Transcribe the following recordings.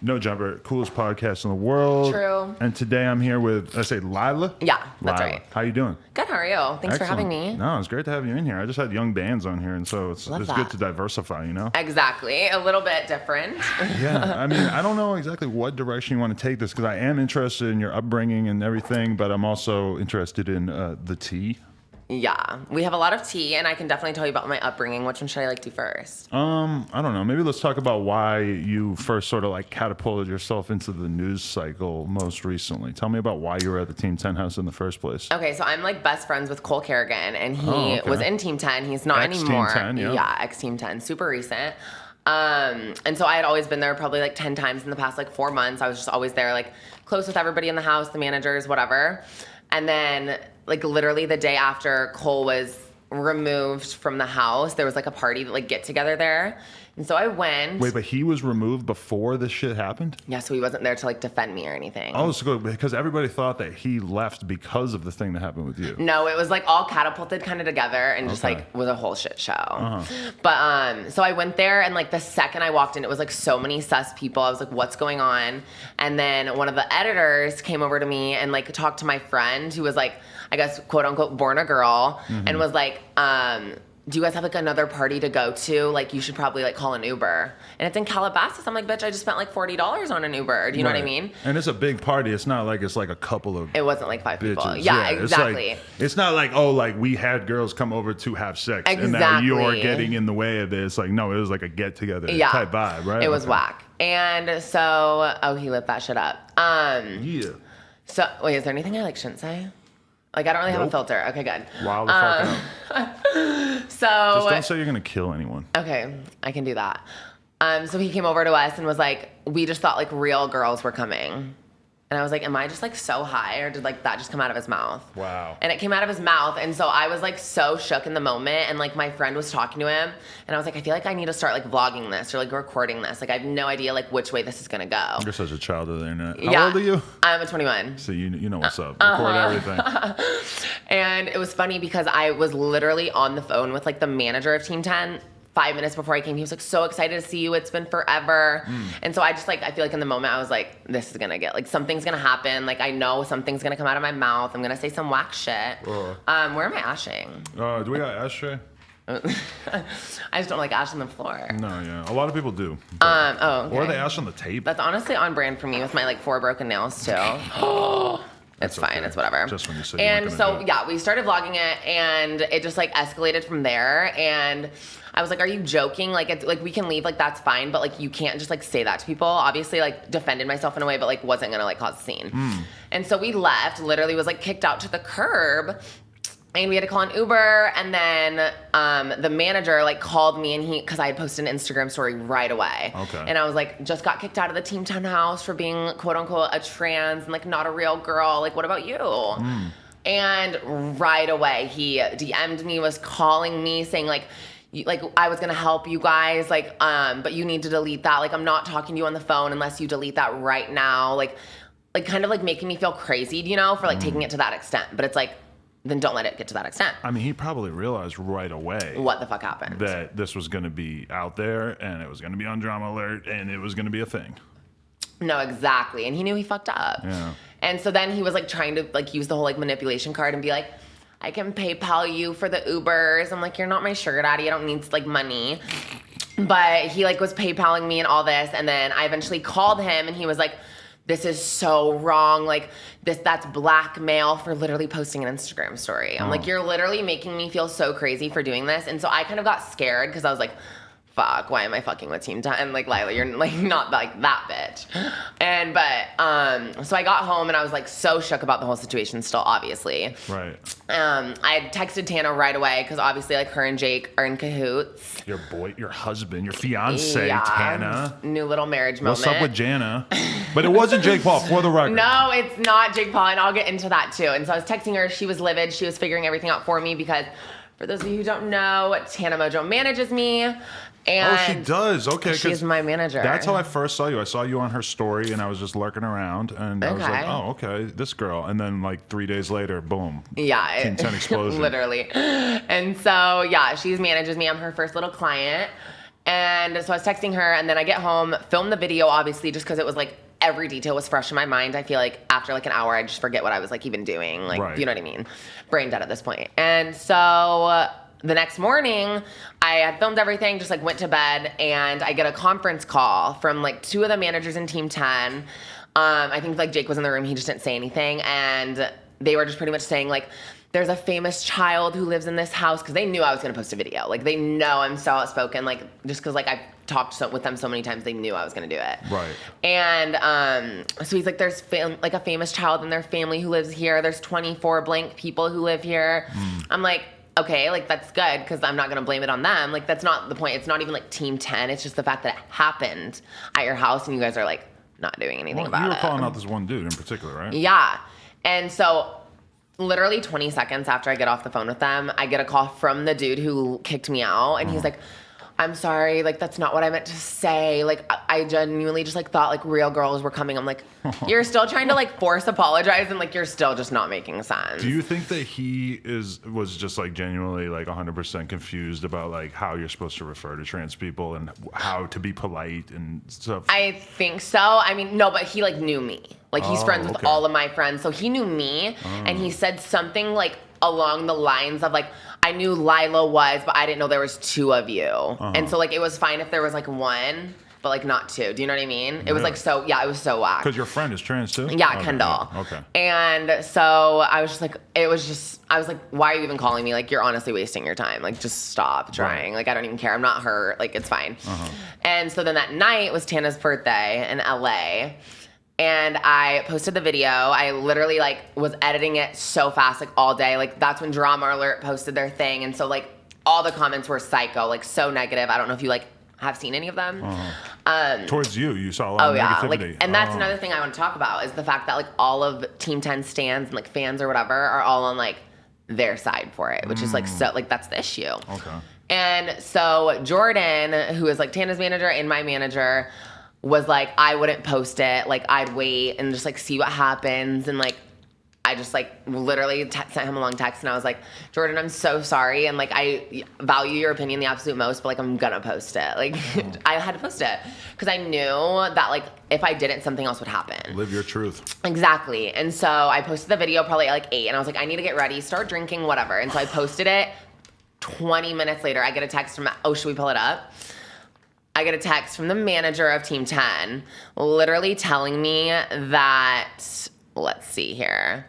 No Jumper, coolest podcast in the world. True. And today I'm here with, I say Lilah? Yeah, that's Lilah. right. How you doing? Good, how are you? Thanks for having me. No, it's great to have you in here. I just had young bands on here, and so it's good to diversify, you know? Exactly. A little bit different. Yeah, I mean, I don't know exactly what direction you want to take this, because I am interested in your upbringing and everything, but I'm also interested in the tea. Yeah, we have a lot of tea, and I can definitely tell you about my upbringing. Which one should I like do first? I don't know. Maybe let's talk about why you first sort of like catapulted yourself into the news cycle most recently. Tell me about why you were at the Team 10 house in the first place. Okay, so I'm like best friends with Cole Kerrigan, and he was in Team 10. He's not anymore. Team 10, yeah, ex-Team 10, super recent. And so I had always been there probably like 10 times in the past like 4 months. I was just always there, like close with everybody in the house, the managers, whatever. And then like literally the day after Cole was removed from the house, there was like a party, like get together there. And so I went. Wait, but he was removed before this shit happened? Yeah, so he wasn't there to like defend me or anything. Oh, so good, because everybody thought that he left because of the thing that happened with you. No, it was like all catapulted kind of together and just like was a whole shit show. But so I went there, and like the second I walked in, it was like so many sus people. I was like, what's going on? And then one of the editors came over to me and like talked to my friend who was like, I guess, quote unquote, born a girl, and was like, do you guys have like another party to go to? Like, you should probably like call an Uber. And it's in Calabasas. I'm like, bitch, I just spent like $40 on an Uber. Do you know what I mean? And it's a big party. It's not like it's like a couple of It wasn't like 5 people. bitches. Yeah, exactly. It's not like, oh, like we had girls come over to have sex. And now you're getting in the way of it. It's like, no, it was like a get together type vibe, right? It was whack. And so, he lit that shit up. Yeah. So, wait, is there anything I like shouldn't say? Like, I don't really have a filter. Okay, good. Wild the fuck out. So just don't say you're gonna kill anyone. Okay, I can do that. So he came over to us and was like, we just thought like real girls were coming. And I was like, am I just like so high, or did like that just come out of his mouth? Wow. And it came out of his mouth, and so I was like so shook in the moment, and like my friend was talking to him, and I was like, I feel like I need to start like vlogging this or like recording this. Like I have no idea like which way this is gonna go. You're such a child of the internet. How old are you? I'm 21. So you know what's up. Record everything. And it was funny because I was literally on the phone with like the manager of Team 10 5 minutes before I came. He was like, so excited to see you. It's been forever. And so I just like, I feel like in the moment I was like, this is gonna get, like something's gonna happen. Like I know something's gonna come out of my mouth. I'm gonna say some whack shit. Where am I ashing? Do we got ashtray? I just don't like ash on the floor. No, yeah. A lot of people do. Okay. Or they ash on the table. That's honestly on brand for me with my like 4 broken nails too. It's fine. Okay. It's whatever. Just when you said and so, yeah, we started vlogging it, and it just like escalated from there. And I was like, are you joking? Like, it's like we can leave, like that's fine, but like you can't just like say that to people. Obviously, like defended myself in a way, but like wasn't gonna like cause a scene. And so we left. Literally was like kicked out to the curb. And we had to call an Uber, and then the manager like called me, and because I had posted an Instagram story right away. Okay. And I was like, just got kicked out of the Team 10 house for being quote unquote a trans and like not a real girl. Like, what about you? And right away he DM'd me, was calling me, saying like I was gonna help you guys, like but you need to delete that. Like I'm not talking to you on the phone unless you delete that right now. Like kind of like making me feel crazy, you know, for like taking it to that extent. But it's like, then don't let it get to that extent. I mean, he probably realized right away what the fuck happened. That this was going to be out there, and it was going to be on Drama Alert, and it was going to be a thing. No, exactly. And he knew he fucked up. Yeah. And so then he was like trying to like use the whole like manipulation card and be like, I can PayPal you for the Ubers. I'm like, you're not my sugar daddy. I don't need like money. But he like was PayPaling me and all this. And then I eventually called him, and he was like, this is so wrong. Like that's blackmail for literally posting an Instagram story. I'm like, you're literally making me feel so crazy for doing this. And so I kind of got scared because I was like, fuck, why am I fucking with Team 10? Like, Lilah, you're like not like that bitch. And so I got home, and I was like so shook about the whole situation still, obviously. Right. I had texted Tana right away because obviously like her and Jake are in cahoots. Your husband, your fiance, Tana. New little marriage moment. What's up with Jana? But it wasn't Jake Paul, for the record. No, it's not Jake Paul, and I'll get into that too. And so I was texting her. She was livid. She was figuring everything out for me because, for those of you who don't know, Tana Mojo manages me. And she does. Okay. She's my manager. That's how I first saw you. I saw you on her story, and I was just lurking around, and I was like, oh, okay, this girl. And then like 3 days later, boom. Yeah. Team 10 explosion. Literally. And so, yeah, she manages me. I'm her first little client. And so I was texting her, and then I get home, film the video, obviously, just because it was like every detail was fresh in my mind. I feel like after like an hour, I just forget what I was like even doing. Like, Right. you know what I mean? Brain dead at this point. And so the next morning, I had filmed everything, just like went to bed, and I get a conference call from like 2 of the managers in Team 10. I think like Jake was in the room, he just didn't say anything, and they were just pretty much saying like, there's a famous child who lives in this house, because they knew I was going to post a video. Like, they know I'm so outspoken, like, just because, like, I've talked with them so many times, they knew I was going to do it. Right. And so he's like, there's, like, a famous child in their family who lives here. There's 24 blank people who live here. I'm like, okay, like, that's good, because I'm not going to blame it on them. Like, that's not the point. It's not even, like, Team 10. It's just the fact that it happened at your house, and you guys are, like, not doing anything about it. You were calling out this one dude in particular, right? Yeah. And so literally 20 seconds after I get off the phone with them, I get a call from the dude who kicked me out, and he's like, I'm sorry, like, that's not what I meant to say. Like, I genuinely just, like, thought, like, real girls were coming. I'm like, you're still trying to, like, force apologize, and, like, you're still just not making sense. Do you think that he was just, like, genuinely, like, 100% confused about, like, how you're supposed to refer to trans people and how to be polite and stuff? I think so. I mean, no, but he, like, knew me. Like, he's friends with all of my friends, so he knew me, and he said something, like, along the lines of, like, I knew Lilah was, but I didn't know there was 2 of you. And so, like, it was fine if there was, like, 1, but, like, not 2. Do you know what I mean? It was, like, so, yeah, it was so whack. Because your friend is trans, too? Yeah, Okay, Kendall. yeah, okay. And so I was just like, I was like, why are you even calling me? Like, you're honestly wasting your time. Like, just stop trying. Like, I don't even care. I'm not hurt. Like, it's fine. And so then that night was Tana's birthday in LA. And I posted the video. I literally, like, was editing it so fast, like, all day. Like, that's when Drama Alert posted their thing. And so, like, all the comments were psycho, like, so negative. I don't know if you, like, have seen any of them. Towards you saw a lot of negativity. Like, and that's another thing I want to talk about is the fact that, like, all of Team 10 stans and, like, fans or whatever are all on, like, their side for it, which is, like, so, like, that's the issue. Okay. And so Jordan, who is, like, Tana's manager and my manager, was like, I wouldn't post it. Like, I'd wait and just, like, see what happens. And, like, I just, like, literally sent him a long text, and I was like, Jordan, I'm so sorry. And, like, I value your opinion the absolute most, but, like, I'm gonna post it. Like, I had to post it because I knew that, like, if I didn't, something else would happen. Live your truth. Exactly. And so I posted the video probably at, like, 8, and I was like, I need to get ready, start drinking, whatever. And so I posted it. 20 minutes later, I get a text from, oh, should we pull it up? I get a text from the manager of Team 10 literally telling me that, let's see here,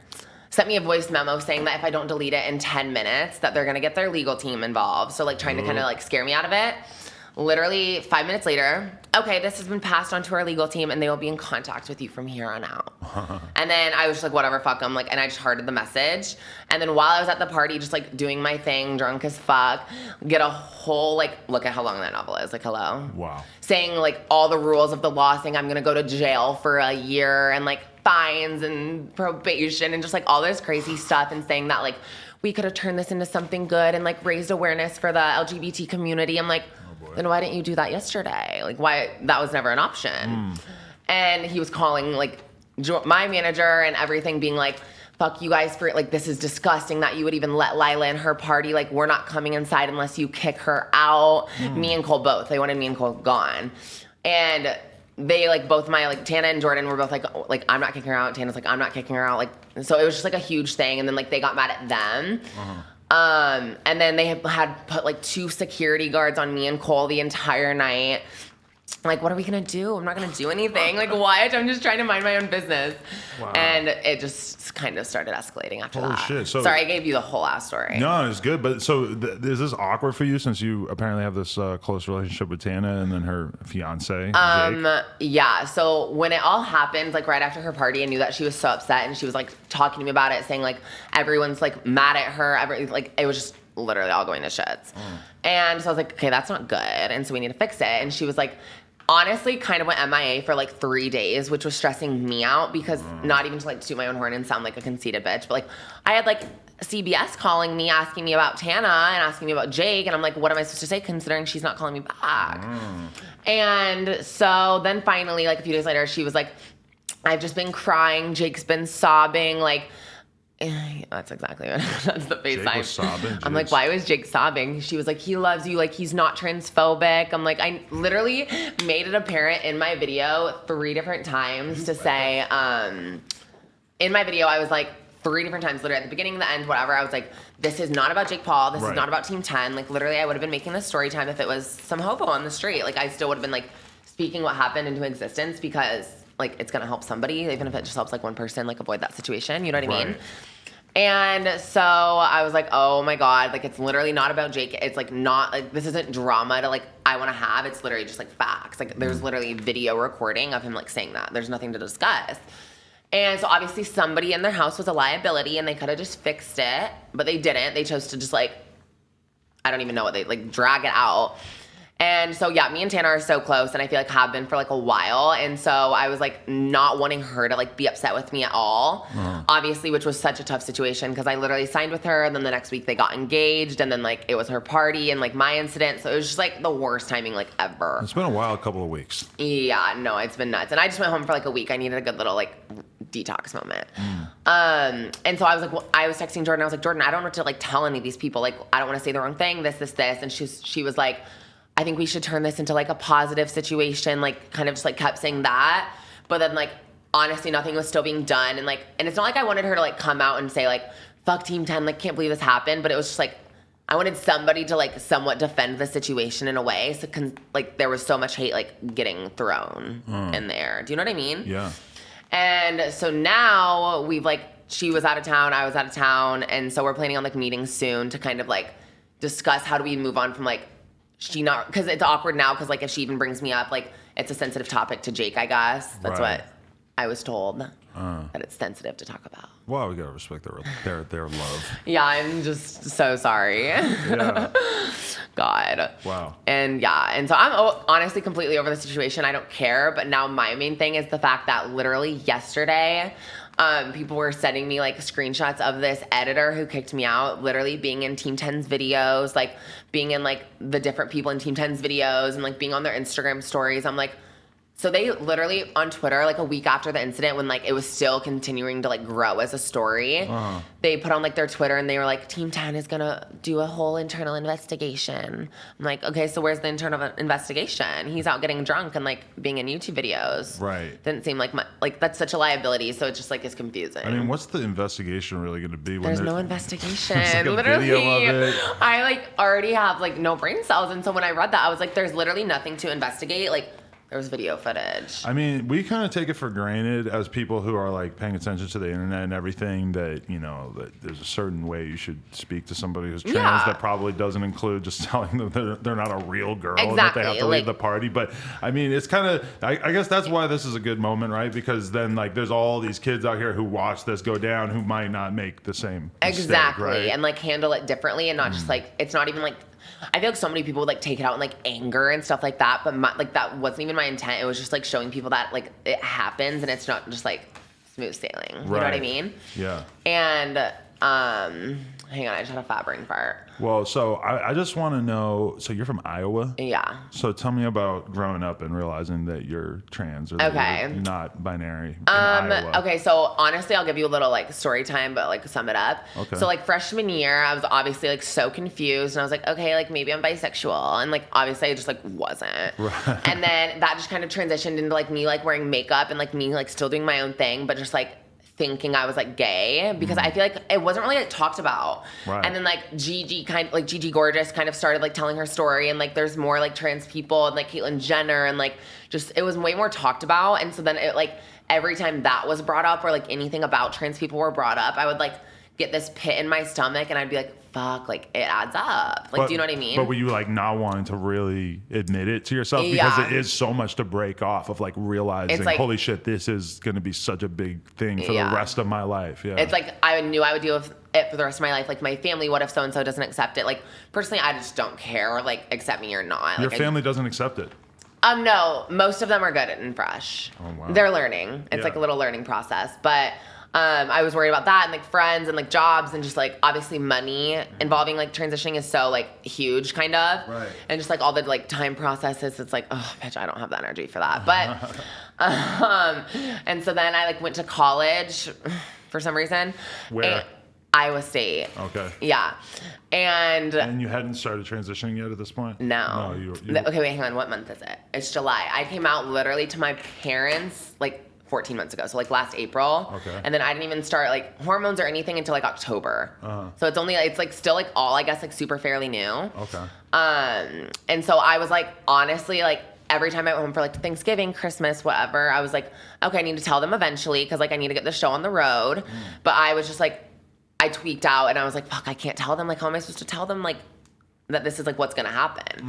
sent me a voice memo saying that if I don't delete it in 10 minutes, that they're going to get their legal team involved. So, like, trying to kind of, like, scare me out of it. Literally 5 minutes later, okay, this has been passed on to our legal team, and they will be in contact with you from here on out. And then I was just like, whatever, fuck them. Like, and I just hearted the message. And then while I was at the party, just, like, doing my thing, drunk as fuck, get a whole, like, look at how long that novel is. Like, hello? Wow. Saying, like, all the rules of the law, saying I'm going to go to jail for a year, and, like, fines and probation and just, like, all this crazy stuff, and saying that, like, we could have turned this into something good and, like, raised awareness for the LGBT community. I'm like, then why didn't you do that yesterday? Like, why? That was never an option. And he was calling, like, my manager and everything, being like, fuck you guys for, like, this is disgusting that you would even let Lilah and her party. Like, we're not coming inside unless you kick her out. Me and Cole both. They wanted me and Cole gone. And they, like, both my, like, Tana and Jordan were both like, I'm not kicking her out. Tana's like, I'm not kicking her out. Like, so it was just, like, a huge thing. And then, like, they got mad at them. And then they had put, like, 2 security guards on me and Cole the entire night. Like, what are we gonna do? I'm not gonna do anything. Like, what? I'm just trying to mind my own business. Wow. And it just kind of started escalating after that. Holy shit. So, sorry, I gave you the whole ass story. No, it's good. But so is this awkward for you since you apparently have this close relationship with Tana and then her fiance, Jake? Yeah. So when it all happened, like, right after her party, I knew that she was so upset, and she was, like, talking to me about it, saying, like, everyone's, like, mad at her. Like, it was just literally all going to shits. And so I was like, okay, that's not good. And so we need to fix it. And she was like, honestly, kind of went MIA for, like, 3 days, which was stressing me out because not even to, like, toot my own horn and sound like a conceited bitch, but, like, I had, like, CBS calling me, asking me about Tana and asking me about Jake, and I'm like, what am I supposed to say considering she's not calling me back? And so then finally, like, a few days later, she was like, I've just been crying. Jake's been sobbing. Like, That's exactly what that's the face Jake was sobbing. I'm like, why was Jake sobbing? She was like, he loves you. Like, he's not transphobic. I'm like, I literally made it apparent in my video 3 different times to say, in my video, I was like, 3 different times, literally at the beginning, the end, whatever. I was like, this is not about Jake Paul. This is not about Team 10. Like, literally, I would have been making this story time if it was some hobo on the street. Like, I still would have been, like, speaking what happened into existence because, like, it's going to help somebody, even if it just helps, like, one person, like, avoid that situation. You know what I mean? And so I was like, oh, my God. Like, it's literally not about Jake. It's, like, not, like, this isn't drama to, like, I want to have. It's literally just, like, facts. Like, there's literally video recording of him, like, saying that. There's nothing to discuss. And so obviously somebody in their house was a liability and they could have just fixed it, but they didn't. They chose to just like, I don't even know what they, like, drag it out. And so, yeah, me and Tanner are so close and I feel like have been for like a while. And so I was like not wanting her to like be upset with me at all, obviously, which was such a tough situation because I literally signed with her and then the next week they got engaged and then like it was her party and like my incident. So it was just like the worst timing like ever. It's been a while, a couple of weeks. Yeah, no, it's been nuts. And I just went home for like a week. I needed a good little like detox moment. And so I was like, well, I was texting Jordan. I was like, Jordan, I don't want to like tell any of these people. Like, I don't want to say the wrong thing, this. And she was like, I think we should turn this into like a positive situation, like kind of just like kept saying that. But then like, honestly, nothing was still being done. And like, and it's not like I wanted her to like come out and say like, fuck Team 10, like can't believe this happened. But it was just like, I wanted somebody to like somewhat defend the situation in a way. So like there was so much hate like getting thrown in there. Do you know what I mean? Yeah. And so now we've like, she was out of town, I was out of town. And so we're planning on like meeting soon to kind of like discuss how do we move on from like, because it's awkward now because like if she even brings me up, like it's a sensitive topic to Jake, I guess. That's what I was told, that it's sensitive to talk about. Well, we gotta respect their love. Yeah, I'm just so sorry. Yeah. God. Wow. And yeah, and so I'm honestly completely over the situation. I don't care. But now my main thing is the fact that literally yesterday, people were sending me like screenshots of this editor who kicked me out, literally being in Team 10's videos, like being in like the different people in Team 10's videos and like being on their Instagram stories. I'm like, so they literally on Twitter, like a week after the incident when like it was still continuing to like grow as a story, they put on like their Twitter and they were like, Team 10 is gonna do a whole internal investigation. I'm like, okay, so where's the internal investigation? He's out getting drunk and like being in YouTube videos. Right. Didn't seem like like that's such a liability. So it just like is confusing. I mean, what's the investigation really going to be? There's no investigation. Like a literally, video of it. I like already have like no brain cells. And so when I read that, I was like, there's literally nothing to investigate. Like, there was video footage. I mean, we kind of take it for granted as people who are like paying attention to the internet and everything that, you know, that there's a certain way you should speak to somebody who's trans that probably doesn't include just telling them they're not a real girl and that they have to leave the party. But I mean, it's kind of, I guess that's why this is a good moment, right? Because then like there's all these kids out here who watch this go down who might not make the same mistake, right? And like handle it differently and not just like, it's not even like, I feel like so many people would like take it out in like anger and stuff like that, but like that wasn't even my intent. It was just like showing people that like it happens and it's not just like smooth sailing. You know what I mean? Yeah. And hang on, I just had a fat brain fart. Well, so I just want to know, so you're from Iowa? Yeah. So tell me about growing up and realizing that you're trans or that you're not binary in Iowa. Okay, so honestly, I'll give you a little like story time, but like sum it up. Okay. So like freshman year, I was obviously like so confused and I was like, okay, like maybe I'm bisexual. And like obviously I just like wasn't. Right. And then that just kind of transitioned into like me like wearing makeup and like me like still doing my own thing, but just like thinking I was like gay because I feel like it wasn't really like talked about. Right. And then like Gigi Gorgeous kind of started like telling her story and like there's more like trans people and like Caitlyn Jenner and like just it was way more talked about. And so then it like every time that was brought up or like anything about trans people were brought up, I would like get this pit in my stomach and I'd be like, fuck, like it adds up. Like, do you know what I mean? But were you like not wanting to really admit it to yourself? Because it is so much to break off of like realizing, like, holy shit, this is going to be such a big thing for the rest of my life. Yeah. It's like, I knew I would deal with it for the rest of my life. Like my family, what if so-and-so doesn't accept it? Like personally, I just don't care, like accept me or not. Your like, family doesn't accept it? No, most of them are good and fresh. Oh, wow. They're learning. It's like a little learning process. But I was worried about that and like friends and like jobs and just like obviously money involving like transitioning is so like huge kind of. Right. And just like all the like time processes, it's like, oh bitch, I don't have the energy for that. But and so then I like went to college. for some reason. Where? And Iowa State. Okay. Yeah. And you hadn't started transitioning yet at this point? No. You Okay, wait, hang on. What month is it? It's July. I came out literally to my parents, like, 14 months ago, so like last April. Okay. And then I didn't even start like hormones or anything until like October. So it's like still like all, I guess, like super fairly new. Okay. And so I was like, honestly, like every time I went home for like Thanksgiving, Christmas, whatever, I was like, okay, I need to tell them eventually because like I need to get the show on the road. But I was just like, I tweaked out and I was like, fuck, I can't tell them. Like, how am I supposed to tell them like that this is like what's gonna happen?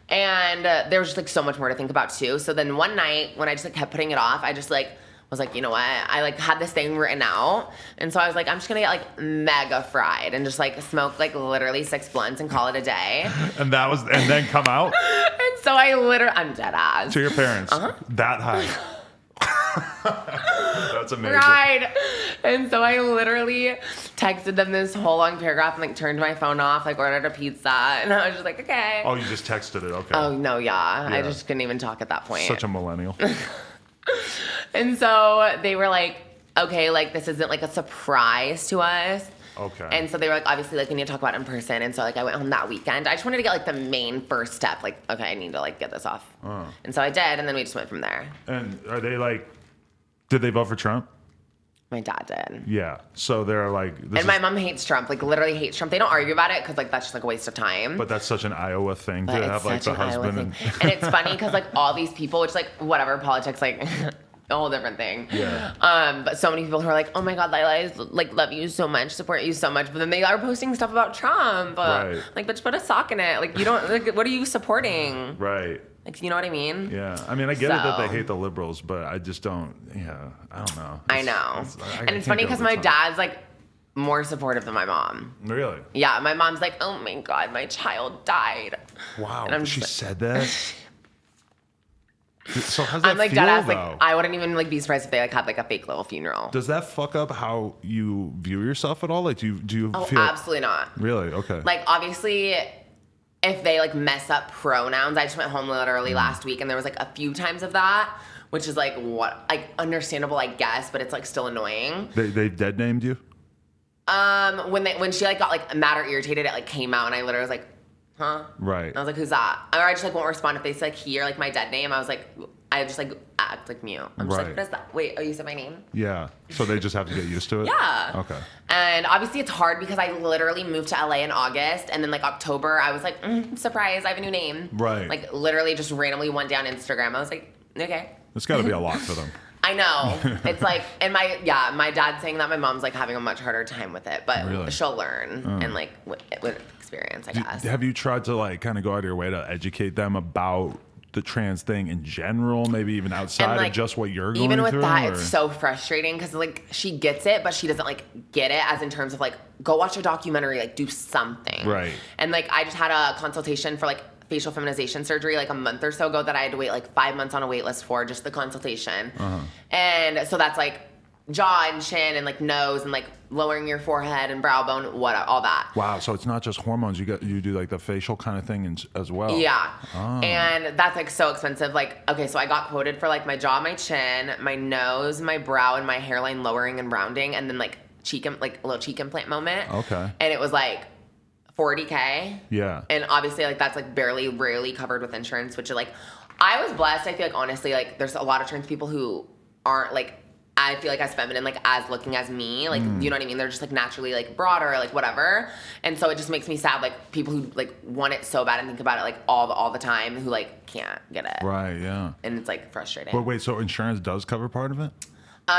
And there was just like so much more to think about too. So then one night when I just like kept putting it off, I just like was like, you know what? I like had this thing written out. And so I was like, I'm just gonna get like mega fried and just like smoke like literally 6 blunts and call it a day. And then come out? And so I'm dead ass. To your parents. That high. That's amazing. Right. And so I literally texted them this whole long paragraph and like turned my phone off, like ordered a pizza, and I was just like, okay. Oh, you just texted it, okay. Oh no, yeah. I just couldn't even talk at that point. Such a millennial. And so they were like, okay, like this isn't like a surprise to us. Okay. And so they were like, obviously, like we need to talk about it in person. And so like I went home that weekend. I just wanted to get like the main first step. Like, okay, I need to like get this off. And so I did, and then we just went from there. And are they like, did they vote for Trump? My dad did. Yeah. So they're like, and my mom hates Trump, like literally hates Trump. They don't argue about it because like that's just like a waste of time. But that's such an Iowa thing to But have it's like such the an Iowa husband. thing. And it's funny because like all these people, which like whatever, politics, like a whole different thing. Yeah. But so many people who are like, oh my God, Lilah, I like love you so much, support you so much. But then they are posting stuff about Trump. Right. Like, bitch, put a sock in it. Like you don't, like, what are you supporting? Right. Like, you know what I mean? Yeah. I mean, I get it that they So- hate the liberals, but I just don't, I don't know. I know. And it's can't funny get because over my Trump. dad's like more supportive than my mom. Really? Yeah, my mom's like, oh my God, my child died. Wow. And I'm She just said that? So how's that I'm like feel, dead ass, though? like I wouldn't even like be surprised if they like had like a fake little funeral. Does that fuck up how you view yourself at all? Like, do you Oh, feel... absolutely not. Really? Okay. Like obviously, if they like mess up pronouns, I just went home literally last week, and there was like a few times of that, which is like what like understandable, I guess, but it's like still annoying. They dead named you? When she like got like mad or irritated, it like came out, and I literally was like, huh? Right. And I was like, who's that? Or I just like won't respond if they say like hear like my dead name. I was like, I just like act like mute. I'm just Right. like, what is that? Wait, oh, you said my name? Yeah. So they just have to get used to it? Yeah. Okay. And obviously it's hard because I literally moved to LA in August, and then like October I was like, surprise, I have a new name. Right. Like literally just randomly went down Instagram. I was like, okay. It's got to be a lot for them. I know. It's like, and my dad's saying that my mom's like having a much harder time with it, but Really? she'll learn and like with experience, I guess. Have you tried to like kind of go out of your way to educate them about the trans thing in general, maybe even outside And, like, of just what you're going even with through? that, or- it's so frustrating because like she gets it, but she doesn't like get it as in terms of like go watch a documentary, like do something. Right. And like I just had a consultation for like facial feminization surgery like a month or so ago that I had to wait like 5 months on a wait list for just the consultation. And so that's like jaw and chin and like nose and like lowering your forehead and brow bone, all that. Wow, so it's not just hormones. You do like the facial kind of thing as well. Yeah. And that's like so expensive. Like, okay, so I got quoted for like my jaw, my chin, my nose, my brow, and my hairline lowering and rounding, and then like like a little cheek implant moment. Okay. And it was like $40K. Yeah. And obviously like that's like rarely covered with insurance, which is like, I was blessed. I feel like honestly, like there's a lot of trans people who aren't like, I feel like as feminine, like as looking as me, like, you know what I mean? They're just like naturally like broader, like whatever. And so it just makes me sad, like people who like want it so bad and think about it like all the time who like can't get it. Right, yeah. And it's like frustrating. But wait, so insurance does cover part of it?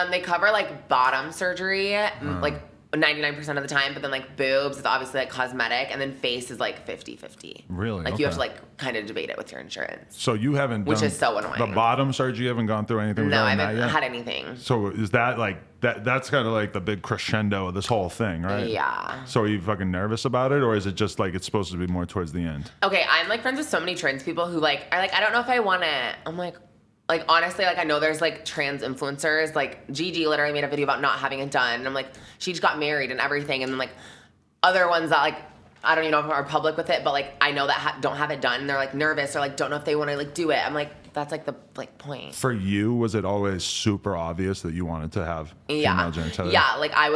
They cover like bottom surgery, like 99% of the time, but then like boobs is obviously like cosmetic, and then face is like 50-50. Really? Like you have to Okay. like kind of debate it with your insurance. So you haven't Which done is so annoying. the bottom surgery, you haven't gone through anything No, I regarding that haven't yet? had anything. So is that like that's kind of like the big crescendo of this whole thing, right? Yeah. So are you fucking nervous about it, or is it just like it's supposed to be more towards the end? Okay, I'm like friends with so many trans people who like are like, I don't know if I want it. I'm like honestly, like I know there's like trans influencers, like Gigi literally made a video about not having it done, and I'm like, she just got married and everything, and then like other ones that like I don't even know if are public with it, but like I know that don't have it done, and they're like nervous or like don't know if they want to like do it. I'm like, that's like the like point. For you, was it always super obvious that you wanted to have female genitalia? Yeah, like I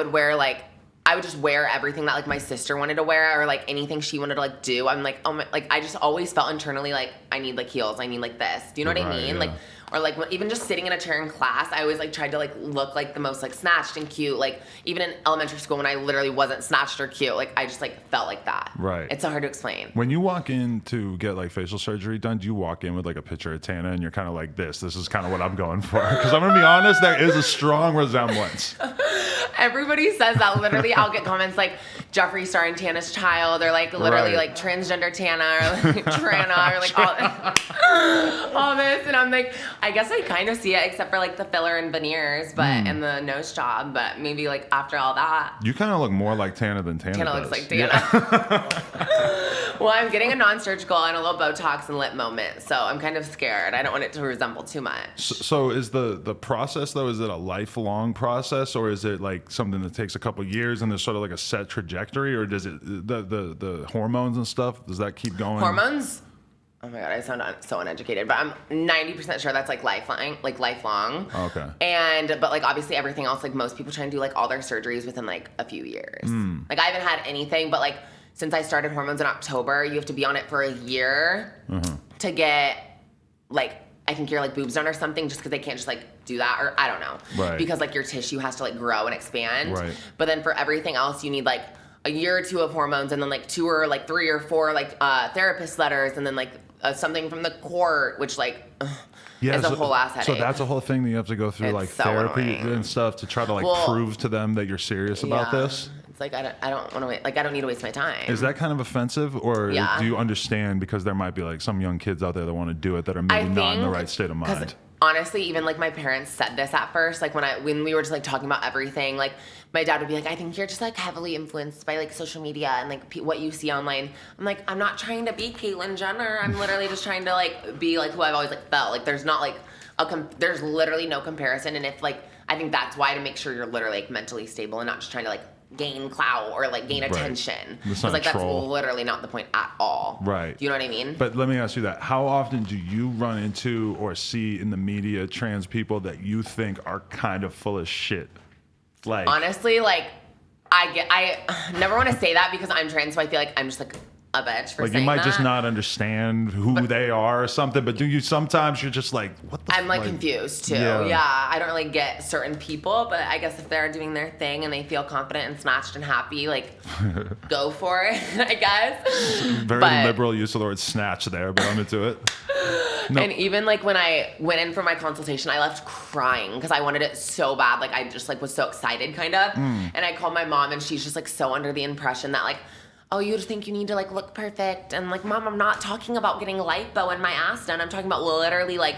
would just wear everything that like my sister wanted to wear or like anything she wanted to like do. I'm like, oh my, like I just always felt internally like I need like heels. I need like this. Do you know what I mean? Yeah. Like, or like even just sitting in a chair in class, I always like tried to like look like the most like snatched and cute. Like even in elementary school when I literally wasn't snatched or cute, like I just like felt like that. Right. It's so hard to explain. When you walk in to get like facial surgery done, do you walk in with like a picture of Tana and you're kind of like this is kind of what I'm going for? Because I'm going to be honest, there is a strong resemblance. Everybody says that. Literally, I'll get comments like Jeffree Star and Tana's child, or like literally like transgender Tana, or like Trana, or like all this. And I'm like, I guess I kind of see it, except for like the filler and veneers, but and the nose job. But maybe like after all that, you kind of look more like Tana than Tana. Tana does. looks like Tana. Yeah. Well, I'm getting a non-surgical and a little Botox and lip moment, so I'm kind of scared. I don't want it to resemble too much. So is the process though? Is it a lifelong process, or is it like something that takes a couple years and there's sort of like a set trajectory, or does it the hormones and stuff? Does that keep going? Hormones. Oh my God, I sound so uneducated, but I'm 90% sure that's like lifelong. Okay. But like obviously everything else, like most people try and do like all their surgeries within like a few years. Like I haven't had anything, but like since I started hormones in October, you have to be on it for a year to get like, I think your like boobs done or something, just because they can't just like do that, or I don't know. Right. Because like your tissue has to like grow and expand. Right. But then for everything else, you need like a year or two of hormones, and then like 2 or like 3 or 4 like therapist letters, and then like something from the court, which like is a whole ass headache. So that's a whole thing that you have to go through, It's like so therapy annoying. and stuff to try to like prove to them that you're serious about this. It's like I don't want to wait. Like I don't need to waste my time. Is that kind of offensive, or do you understand because there might be like some young kids out there that want to do it that are maybe not in the right state of mind? Honestly, even like my parents said this at first, like when we were just like talking about everything, like my dad would be like, I think you're just like heavily influenced by like social media and like what you see online. I'm like, I'm not trying to be Caitlyn Jenner. I'm literally just trying to like be like who I've always like felt. Like there's not like there's literally no comparison. And if like, I think that's why, to make sure you're literally like mentally stable and not just trying to like gain clout or like gain attention. Because like that's literally not the point at all. Right. Do you know what I mean? But let me ask you that. How often do you run into or see in the media trans people that you think are kind of full of shit? Like honestly, like I never want to say that because I'm trans, so I feel like I'm just like a bitch for like saying you might that. just not understand who they are or something, but do you sometimes you're just like, what the I'm like confused too. Yeah, I don't really get certain people, but I guess if they're doing their thing and they feel confident and snatched and happy, like go for it, I guess. Very liberal use of the word snatch there, but I'm into it. No. And even like when I went in for my consultation, I left crying because I wanted it so bad. Like I just like was so excited kind of. And I called my mom and she's just like so under the impression that like, oh, you just think you need to like look perfect. And like, Mom, I'm not talking about getting lipo and my ass done. I'm talking about literally like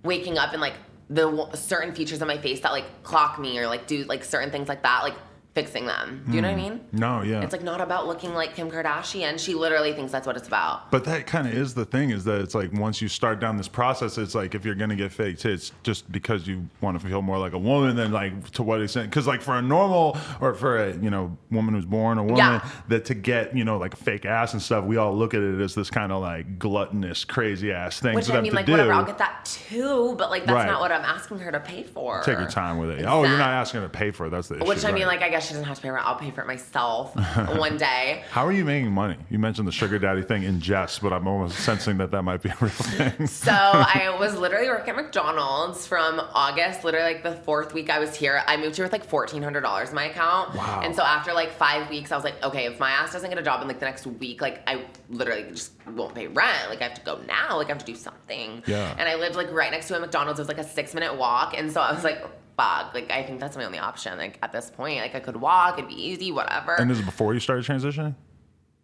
waking up and like the certain features of my face that like clock me or like do like certain things like that, like fixing them. Do you know what I mean? No, yeah. It's like not about looking like Kim Kardashian. She literally thinks that's what it's about. But that kind of is the thing, is that it's like once you start down this process, it's like if you're going to get fake tits just because you want to feel more like a woman, then like to what extent? Because like for a normal or for a, you know, woman who's born a woman, that to get, you know, like fake ass and stuff, we all look at it as this kind of like gluttonous, crazy ass thing. Which for I them mean, to like do. whatever, I'll get that too, but like that's not what I'm asking her to pay for. Take your time with it. Exactly. Oh, you're not asking her to pay for it. That's the issue. Which I mean, like I guess she doesn't have to pay for it. I'll pay for it myself one day. How are you making money? You mentioned the sugar daddy thing in jest, but I'm almost sensing that might be a real thing. So I was literally working at McDonald's from August, literally like the 4th week I was here. I moved here with like $1,400 in my account. Wow. And so after like 5 weeks, I was like, okay, if my ass doesn't get a job in like the next week, like I literally just won't pay rent. Like I have to go now. Like I have to do something. Yeah. And I lived like right next to a McDonald's. It was like a 6-minute walk. And so I was like, fuck, like I think that's my only option. Like at this point, like I could walk, it'd be easy, whatever. And this is before you started transitioning?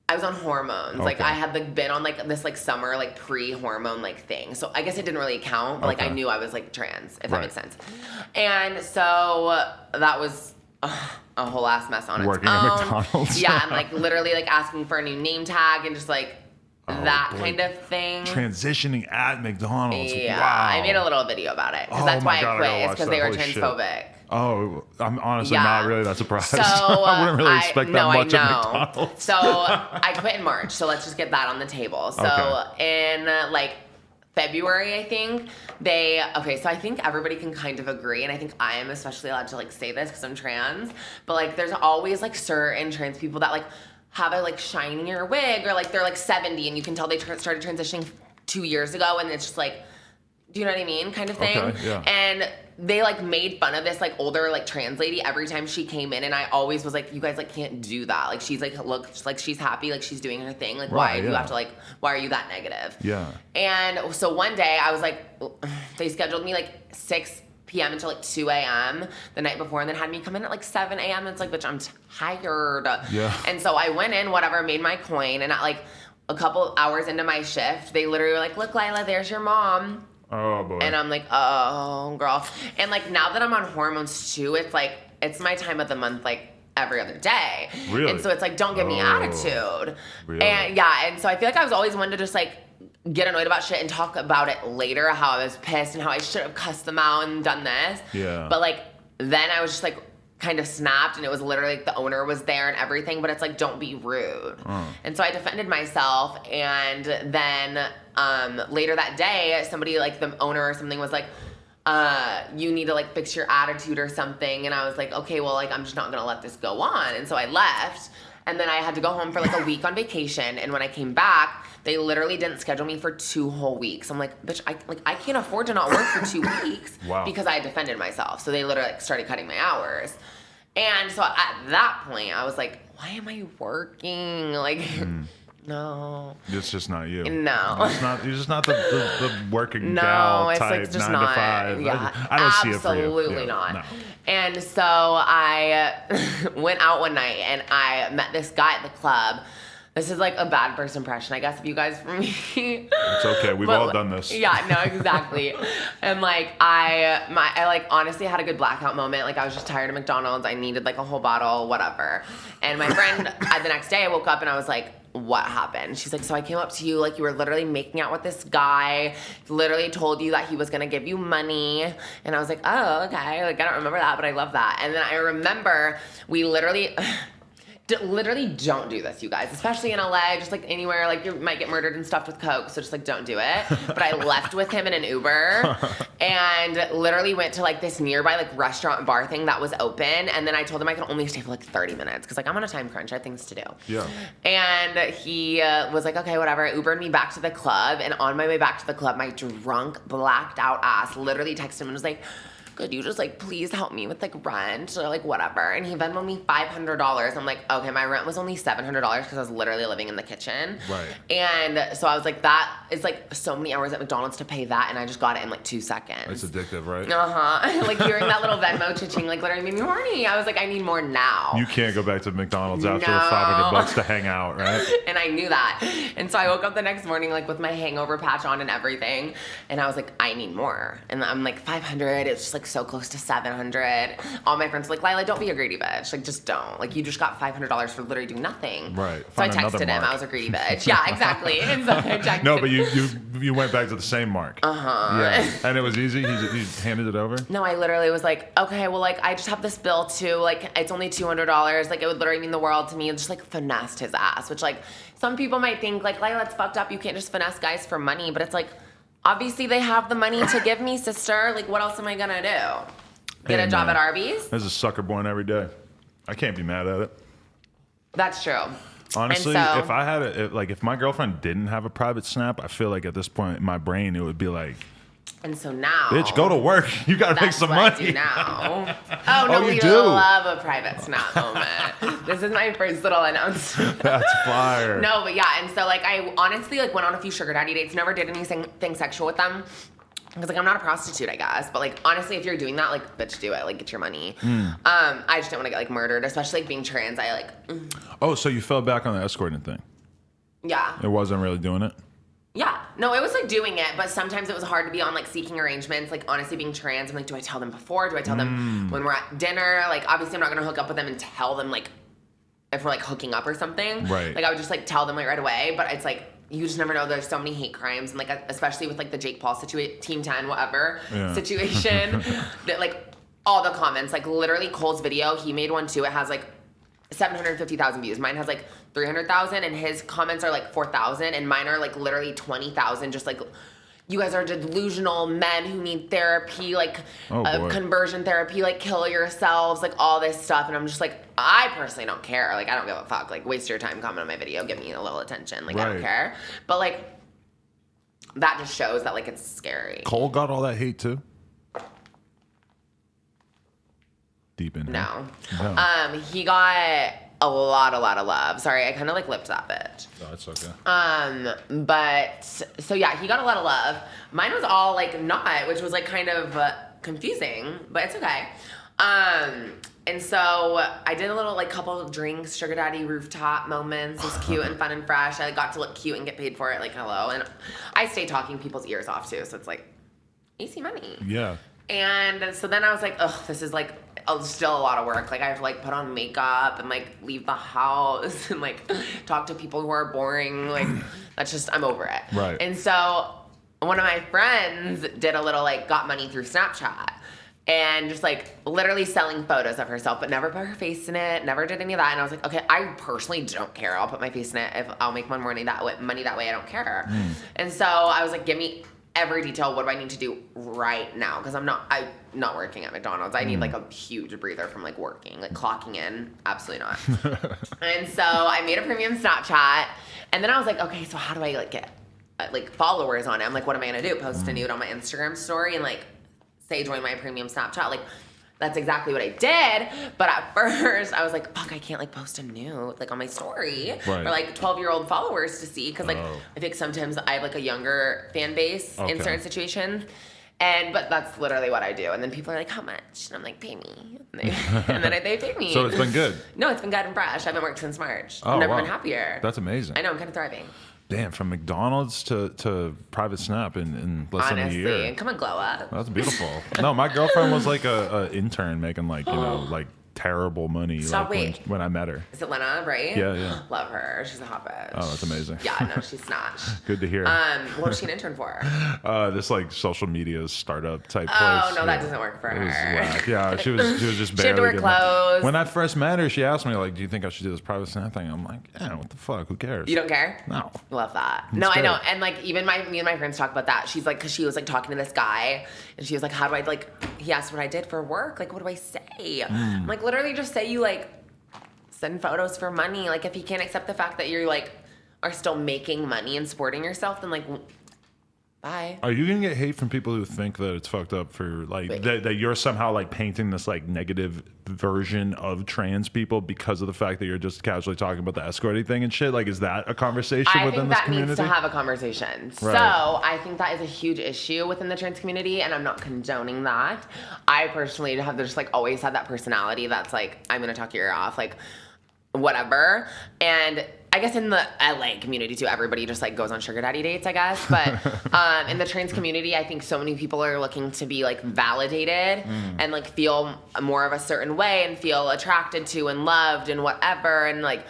I was on hormones. Okay. Like I had like been on like this like summer like pre-hormone like thing. So I guess it didn't really count, but like I knew I was like trans, if that makes sense. And so that was a whole ass mess on its own. Working at McDonald's. Yeah, and like literally like asking for a new name tag and just like that kind of thing. Transitioning at McDonald's. Yeah, wow. I made a little video about it because that's why I quit. It's because they were transphobic. Shit. Oh, I'm honestly not really that surprised. So I wouldn't really expect that much of McDonald's. So I quit in March. So let's just get that on the table. So in like February, I think, so I think everybody can kind of agree, and I think I am especially allowed to, like, say this because I'm trans, but, like, there's always, like, certain trans people that, like, have a, like, shinier wig, or, like, they're, like, 70, and you can tell they started transitioning 2 years ago, and it's just, like, do you know what I mean? Kind of thing. Okay, yeah. And they, like, made fun of this, like, older, like, trans lady every time she came in, and I always was like, you guys, like, can't do that. Like, she's, like, looks like she's happy, like, she's doing her thing. Like, why do you have to, like, why are you that negative? Yeah. And so one day I was like, they scheduled me, like, 6 p.m. until, like, 2 a.m. the night before, and then had me come in at, like, 7 a.m. And it's like, bitch, I'm tired. Yeah. And so I went in, whatever, made my coin, and at, like, a couple hours into my shift, they literally were like, look, Lilah, there's your mom. Oh, boy. And I'm like, oh, girl. And, like, now that I'm on hormones, too, it's, like, it's my time of the month, like, every other day. Really? And so it's, like, don't give me attitude. Really? And, yeah, and so I feel like I was always one to just, like, get annoyed about shit and talk about it later, how I was pissed and how I should have cussed them out and done this. Yeah. But, like, then I was just, like, kind of snapped, and it was literally, like, the owner was there and everything, but it's like, don't be rude. And so I defended myself, and then later that day, somebody, like, the owner or something was like, you need to, like, fix your attitude or something, and I was like, okay, well, like, I'm just not gonna let this go on, and so I left, and then I had to go home for, like, a week on vacation, and when I came back, they literally didn't schedule me for 2 whole weeks. I'm like, bitch, I can't afford to not work for 2 weeks because I defended myself. So they literally, like, started cutting my hours. And so at that point, I was like, why am I working? Like, no. It's just not you. No. You're just not the working gal it's type, like just 9 not, to 5. Yeah, I don't see it for you. Absolutely not. No. And so I went out one night, and I met this guy at the club. This is, like, a bad first impression, I guess, of you guys for me. It's okay. We've all done this. Yeah, no, exactly. And, like, I like, honestly had a good blackout moment. Like, I was just tired of McDonald's. I needed, like, a whole bottle, whatever. And my friend, the next day, I woke up and I was like, what happened? She's like, so I came up to you, like, you were literally making out with this guy, literally told you that he was gonna give you money. And I was like, oh, okay. Like, I don't remember that, but I love that. And then I remember we literally don't do this, you guys, especially in LA, just, like, anywhere, like, you might get murdered and stuffed with coke, so just, like, don't do it. But I left with him in an Uber and literally went to, like, this nearby, like, restaurant bar thing that was open, and then I told him I could only stay for, like, 30 minutes because, like, I'm on a time crunch, I have things to do. Yeah. And he was like, okay, whatever, Ubered me back to the club, and on my way back to the club, my drunk, blacked out ass literally texted him and was like, could you just, like, please help me with, like, rent or, like, whatever? And he Venmoed me $500. I'm like, okay, my rent was only $700 because I was literally living in the kitchen. Right. And so I was like, that is, like, so many hours at McDonald's to pay that, and I just got it in, like, 2 seconds. It's addictive, right? Uh-huh. Like, hearing that little Venmo cha-ching, like, literally made me horny. I was like, I need more now. You can't go back to McDonald's after $500 to hang out, right? And I knew that. And so I woke up the next morning, like, with my hangover patch on and everything, and I was like, I need more. And I'm like, 500, it's just, like, so close to 700. All my friends were like, Lilah, don't be a greedy bitch. Like, just don't. Like, you just got $500 for literally doing nothing. Right. So I texted him. I was a greedy bitch. Yeah, exactly. And so I checked. No, but you went back to the same mark. Uh-huh. Yeah. And it was easy? He handed it over? No, I literally was like, okay, well, like, I just have this bill too. Like, it's only $200. Like, it would literally mean the world to me. And just, like, finessed his ass, which, like, some people might think, like, Lilah, that's fucked up. You can't just finesse guys for money. But it's like, obviously they have the money to give me, sister. Like, what else am I gonna do? Get a job at Arby's? There's a sucker born every day. I can't be mad at it. That's true. Honestly, if I had if my girlfriend didn't have a private Snap, I feel like at this point in my brain it would be like, and so now, bitch, go to work. You gotta make some money. I do now. Oh no, we love a private Snap moment. This is my first little announcement. That's fire. No, but yeah, and so, like, I honestly, like, went on a few sugar daddy dates. Never did anything sexual with them. Because, like, I'm not a prostitute, I guess. But, like, honestly, if you're doing that, like, bitch, do it. Like, get your money. I just didn't want to get, like, murdered. Especially, like, being trans. I, like... Oh, so you fell back on the escorting thing? Yeah. It wasn't really doing it? Yeah. No, it was, like, doing it. But sometimes it was hard to be on, like, seeking arrangements. Like, honestly, being trans, I'm like, do I tell them before? Do I tell them when we're at dinner? Like, obviously, I'm not going to hook up with them and tell them, like, if we're, like, hooking up or something. Right. Like, I would just, like, tell them, like, right away. But it's, like... You just never know. There's so many hate crimes, and, like, especially with, like, the Jake Paul Team 10, whatever situation, that, like, all the comments, like, literally Cole's video, he made one too. It has, like, 750,000 views. Mine has, like, 300,000, and his comments are, like, 4,000, and mine are, like, literally 20,000, just, like, you guys are delusional men who need therapy, like conversion therapy, like kill yourselves, like all this stuff. And I'm just like, I personally don't care. Like, I don't give a fuck. Like, waste your time, comment on my video, give me a little attention. Like, I don't care. But like, that just shows that like it's scary. Cole got all that hate too? Deep in. No. He got a lot of love. Sorry, I kind of like lipped that bitch. No, it's okay. But so yeah, he got a lot of love. Mine was all like not, which was like kind of confusing, but it's okay. And so I did a little like couple of drinks, sugar daddy rooftop moments. It was cute and fun and fresh. I got to look cute and get paid for it. Like, hello. And I stay talking people's ears off too. So it's like easy money. Yeah. And so then I was like, ugh, this is like still a lot of work. Like I have to like put on makeup and like leave the house and like talk to people who are boring. Like that's just, I'm over it. Right. And so one of my friends did a little like got money through Snapchat and just like literally selling photos of herself, but never put her face in it, never did any of that. And I was like, okay, I personally don't care. I'll put my face in it if I'll make more money that way. I don't care. And so I was like, give me every detail. What do I need to do right now? Because I'm not working at McDonald's. I need like a huge breather from like working, like clocking in. Absolutely not. And so I made a premium Snapchat, and then I was like, okay, so how do I like get like followers on it? I'm like, what am I gonna do? Post a nude on my Instagram story and like say join my premium Snapchat? Like that's exactly what I did. But at first I was like, fuck, I can't like post a nude like on my story for like 12-year-old followers to see. Cause like I think sometimes I have like a younger fan base in certain situations. But that's literally what I do. And then people are like, how much? And I'm like, pay me. And then they pay me. So it's been good. No, it's been good and fresh. I haven't worked since March. I've never been happier. That's amazing. I know, I'm kind of thriving. Damn, from McDonald's to private Snap in less than a year. Honestly, come on, glow up. That's beautiful. No, my girlfriend was like a intern making like, you know, like terrible money. Stop, like wait. When I met her. Is it Lena, right? Yeah. Love her. She's a hot bitch. Oh, that's amazing. Yeah, no, she's snatched. Good to hear. What was she an intern for? This like social media startup type place. Oh, no, that doesn't work for her. Whack. Yeah, she was just barely. She had to wear clothes. When I first met her, she asked me like, "Do you think I should do this private Snap thing?" I'm like, "Yeah, what the fuck? Who cares?" You don't care? No. Love that. No, I know. And like even me and my friends talk about that. She's like, because she was like talking to this guy, and she was like, "How do I like?" He asked what I did for work. Like, what do I say? I'm like, literally, just say you like send photos for money. Like, if he can't accept the fact that you're like are still making money and supporting yourself, then like, bye. Are you gonna get hate from people who think that it's fucked up for like that you're somehow like painting this like negative version of trans people because of the fact that you're just casually talking about the escorting thing and shit? Like, is that a conversation within this community? I think that needs to have a conversation. Right. So I think that is a huge issue within the trans community, and I'm not condoning that. I personally have just like always had that personality that's like, I'm gonna talk your ear off, like whatever. And I guess in the LA community too, everybody just like goes on sugar daddy dates, I guess. But in the trans community, I think so many people are looking to be like validated and like feel more of a certain way and feel attracted to and loved and whatever and like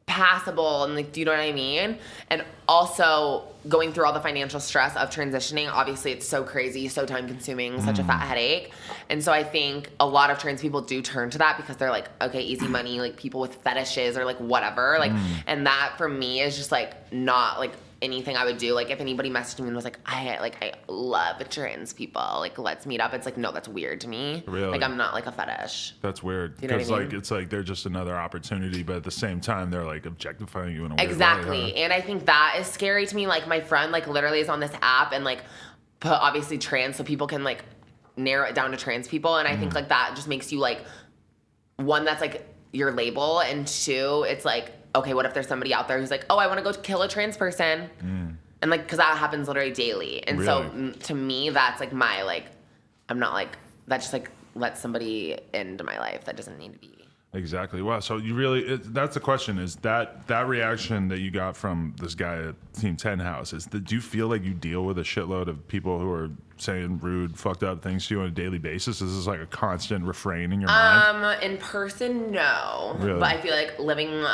passable and like, do you know what I mean? And also going through all the financial stress of transitioning. Obviously it's so crazy, so time consuming, such a fat headache. And so I think a lot of trans people do turn to that because they're like, okay, easy money, like people with fetishes or like whatever. Like, and that for me is just like not like anything I would do. Like if anybody messaged me and was like, I love trans people, like let's meet up. It's like, no, that's weird to me. Really? Like I'm not like a fetish. That's weird. You know what I mean? Like it's like they're just another opportunity, but at the same time they're like objectifying you in a weird exactly way, huh? And I think that is scary to me. Like my friend like literally is on this app and like put obviously trans so people can like narrow it down to trans people. And I think like that just makes you like, one, that's like your label, and two, it's like, okay, what if there's somebody out there who's like, oh, I want to go kill a trans person? And like, because that happens literally daily. And so to me, that's like my, like, I'm not like, that just like lets somebody into my life that doesn't need to be. Exactly. Wow. So you really, that's the question, is that reaction that you got from this guy at Team 10 House, do you feel like you deal with a shitload of people who are saying rude, fucked up things to you on a daily basis? Is this like a constant refrain in your mind? In person, no. Really? But I feel like living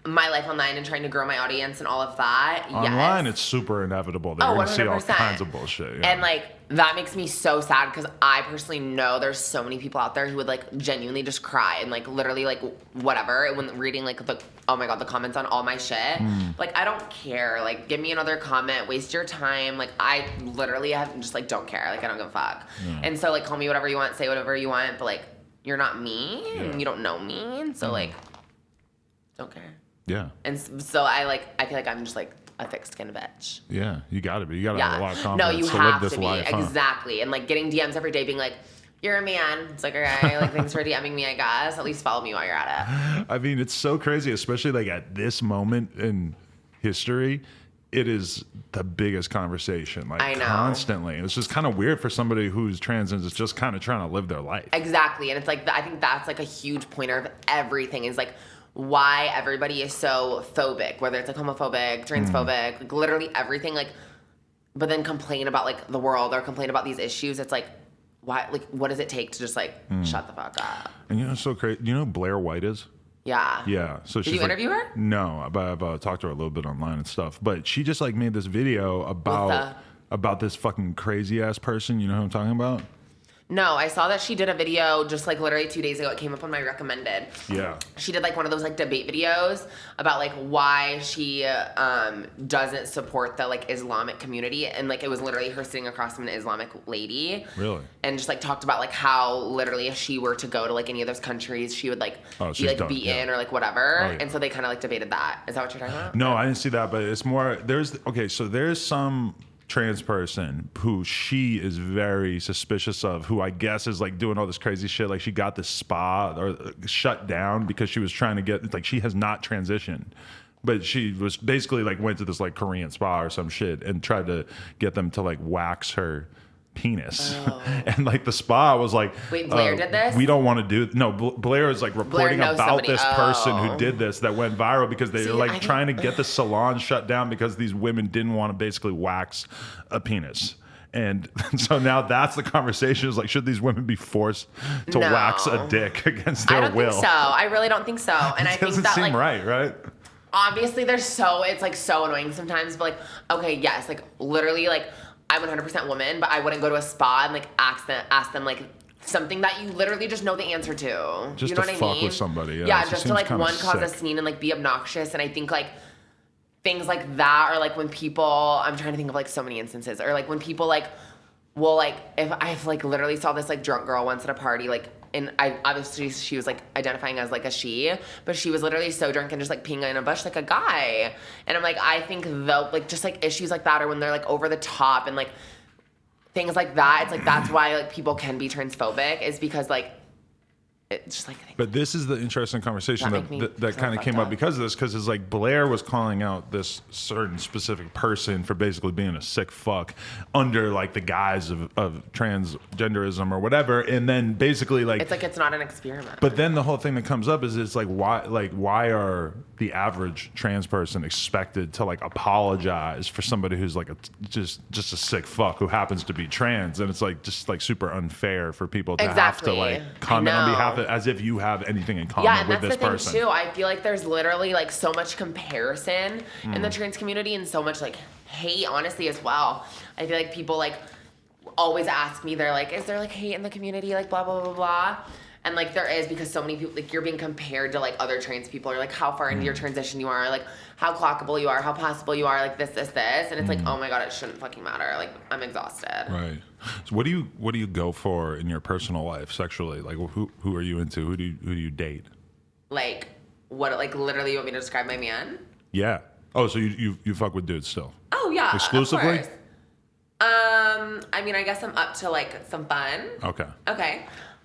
my life online and trying to grow my audience and all of that. Online, yes. it's super inevitable that you're going to see all kinds of bullshit. Yeah. And like that makes me so sad because I personally know there's so many people out there who would like genuinely just cry and like literally like whatever when reading like the oh my god the comments on all my shit. Like I don't care. Like give me another comment, waste your time. Like I literally have just like don't care. Like I don't give a fuck. And so like call me whatever you want, say whatever you want, but like you're not me and you don't know me, and so like don't care. Yeah. And so I feel like I'm just like a thick skinned bitch. Yeah, you gotta be. You gotta have a lot of confidence no, you to have live this to be. life. Exactly. And like getting DMs every day being like, you're a man. It's like, okay, like thanks for DMing me, I guess. At least follow me while you're at it. I mean, it's so crazy, especially like at this moment in history. It is the biggest conversation, like I know. Constantly. It's just kind of weird for somebody who's trans and is just kind of trying to live their life. Exactly. And it's like, I think that's like a huge pointer of everything is like why everybody is so phobic, whether it's like homophobic, transphobic, like literally everything, like, but then complain about like the world or complain about these issues. It's like, why, like, what does it take to just like shut the fuck up? And you know, it's so crazy. You know who Blair White is? Yeah. Yeah. So Did you interview her? No, but I've talked to her a little bit online and stuff. But she just like made this video about this fucking crazy ass person. You know who I'm talking about? No, I saw that she did a video just like literally 2 days ago. It came up on my recommended. Yeah. She did like one of those like debate videos about like why she doesn't support the like Islamic community. And like it was literally her sitting across from an Islamic lady. Really? And just like talked about like how literally if she were to go to like any of those countries, she would like be like beaten or like whatever. Oh, yeah. And so they kind of like debated that. Is that what you're talking about? No, I didn't see that, but it's more, so there's some trans person who she is very suspicious of, who I guess is like doing all this crazy shit. Like she got the spa or shut down because she was trying to get, like she has not transitioned, but she was basically like went to this like Korean spa or some shit and tried to get them to like wax her penis. And like the spa was like, wait, Blair did this? We don't want to do no. Blair is like reporting about this person who did this that went viral because they were like trying to get the salon shut down because these women didn't want to basically wax a penis. And so now that's the conversation is like, should these women be forced to wax a dick against their will? I don't think so. I really don't think so. And I think doesn't that seem like right? Obviously it's like so annoying sometimes, but like, okay, yes, like literally like I'm 100% woman, but I wouldn't go to a spa and like ask them like something that you literally just know the answer to. Just you know to what fuck I mean? with somebody. Yeah, just to like cause a scene and like be obnoxious. And I think like things like that, or like when people, I'm trying to think of like so many instances, or like when people like will like, if I've like literally saw this like drunk girl once at a party, like, and I obviously she was like identifying as like a she, but she was literally so drunk and just like peeing in a bush like a guy. And I'm like, I think though, like just like issues like that, or when they're like over the top and like things like that, it's like that's why like people can be transphobic, is because like it's just like. But this is the interesting conversation that kind of came up because of this, because it's like Blair was calling out this certain specific person for basically being a sick fuck under like the guise of transgenderism or whatever, and then basically like it's like it's not an experiment. But then the whole thing that comes up is it's like why are the average trans person expected to like apologize for somebody who's like just a sick fuck who happens to be trans, and it's like just like super unfair for people to have to like comment on behalf of, as if you have anything in common with this person. Yeah, and that's the thing too. I feel like there's literally like so much comparison in the trans community and so much like hate, honestly, as well. I feel like people like always ask me, they're like, is there like hate in the community, like blah blah blah blah. And like there is, because so many people, like you're being compared to like other trans people, or like how far into your transition you are, like how clockable you are, how possible you are, like this, and it's like, oh my god, it shouldn't fucking matter. Like I'm exhausted. Right. So what do you go for in your personal life sexually? Like who are you into? Who do you date? Like what? Like literally, you want me to describe my man? Yeah. Oh, so you fuck with dudes still? Oh yeah. Exclusively? Of course. I mean, I guess I'm up to like some fun. Okay.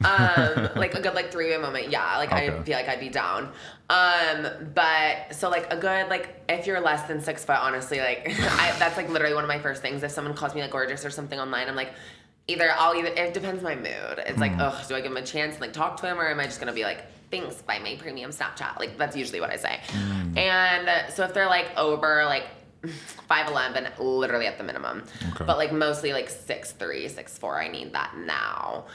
Like a good like 3-way moment, yeah, like okay. I feel like I'd be down. But so like a good, like if you're less than 6 foot, honestly, like that's like literally one of my first things. If someone calls me like gorgeous or something online, I'm like, it depends my mood. It's like, ugh, do I give him a chance and like talk to him, or am I just gonna be like, thanks, buy my premium Snapchat? Like that's usually what I say. And so if they're like over like 5'11", literally at the minimum, but like mostly like 6'3", 6'4", I need that now.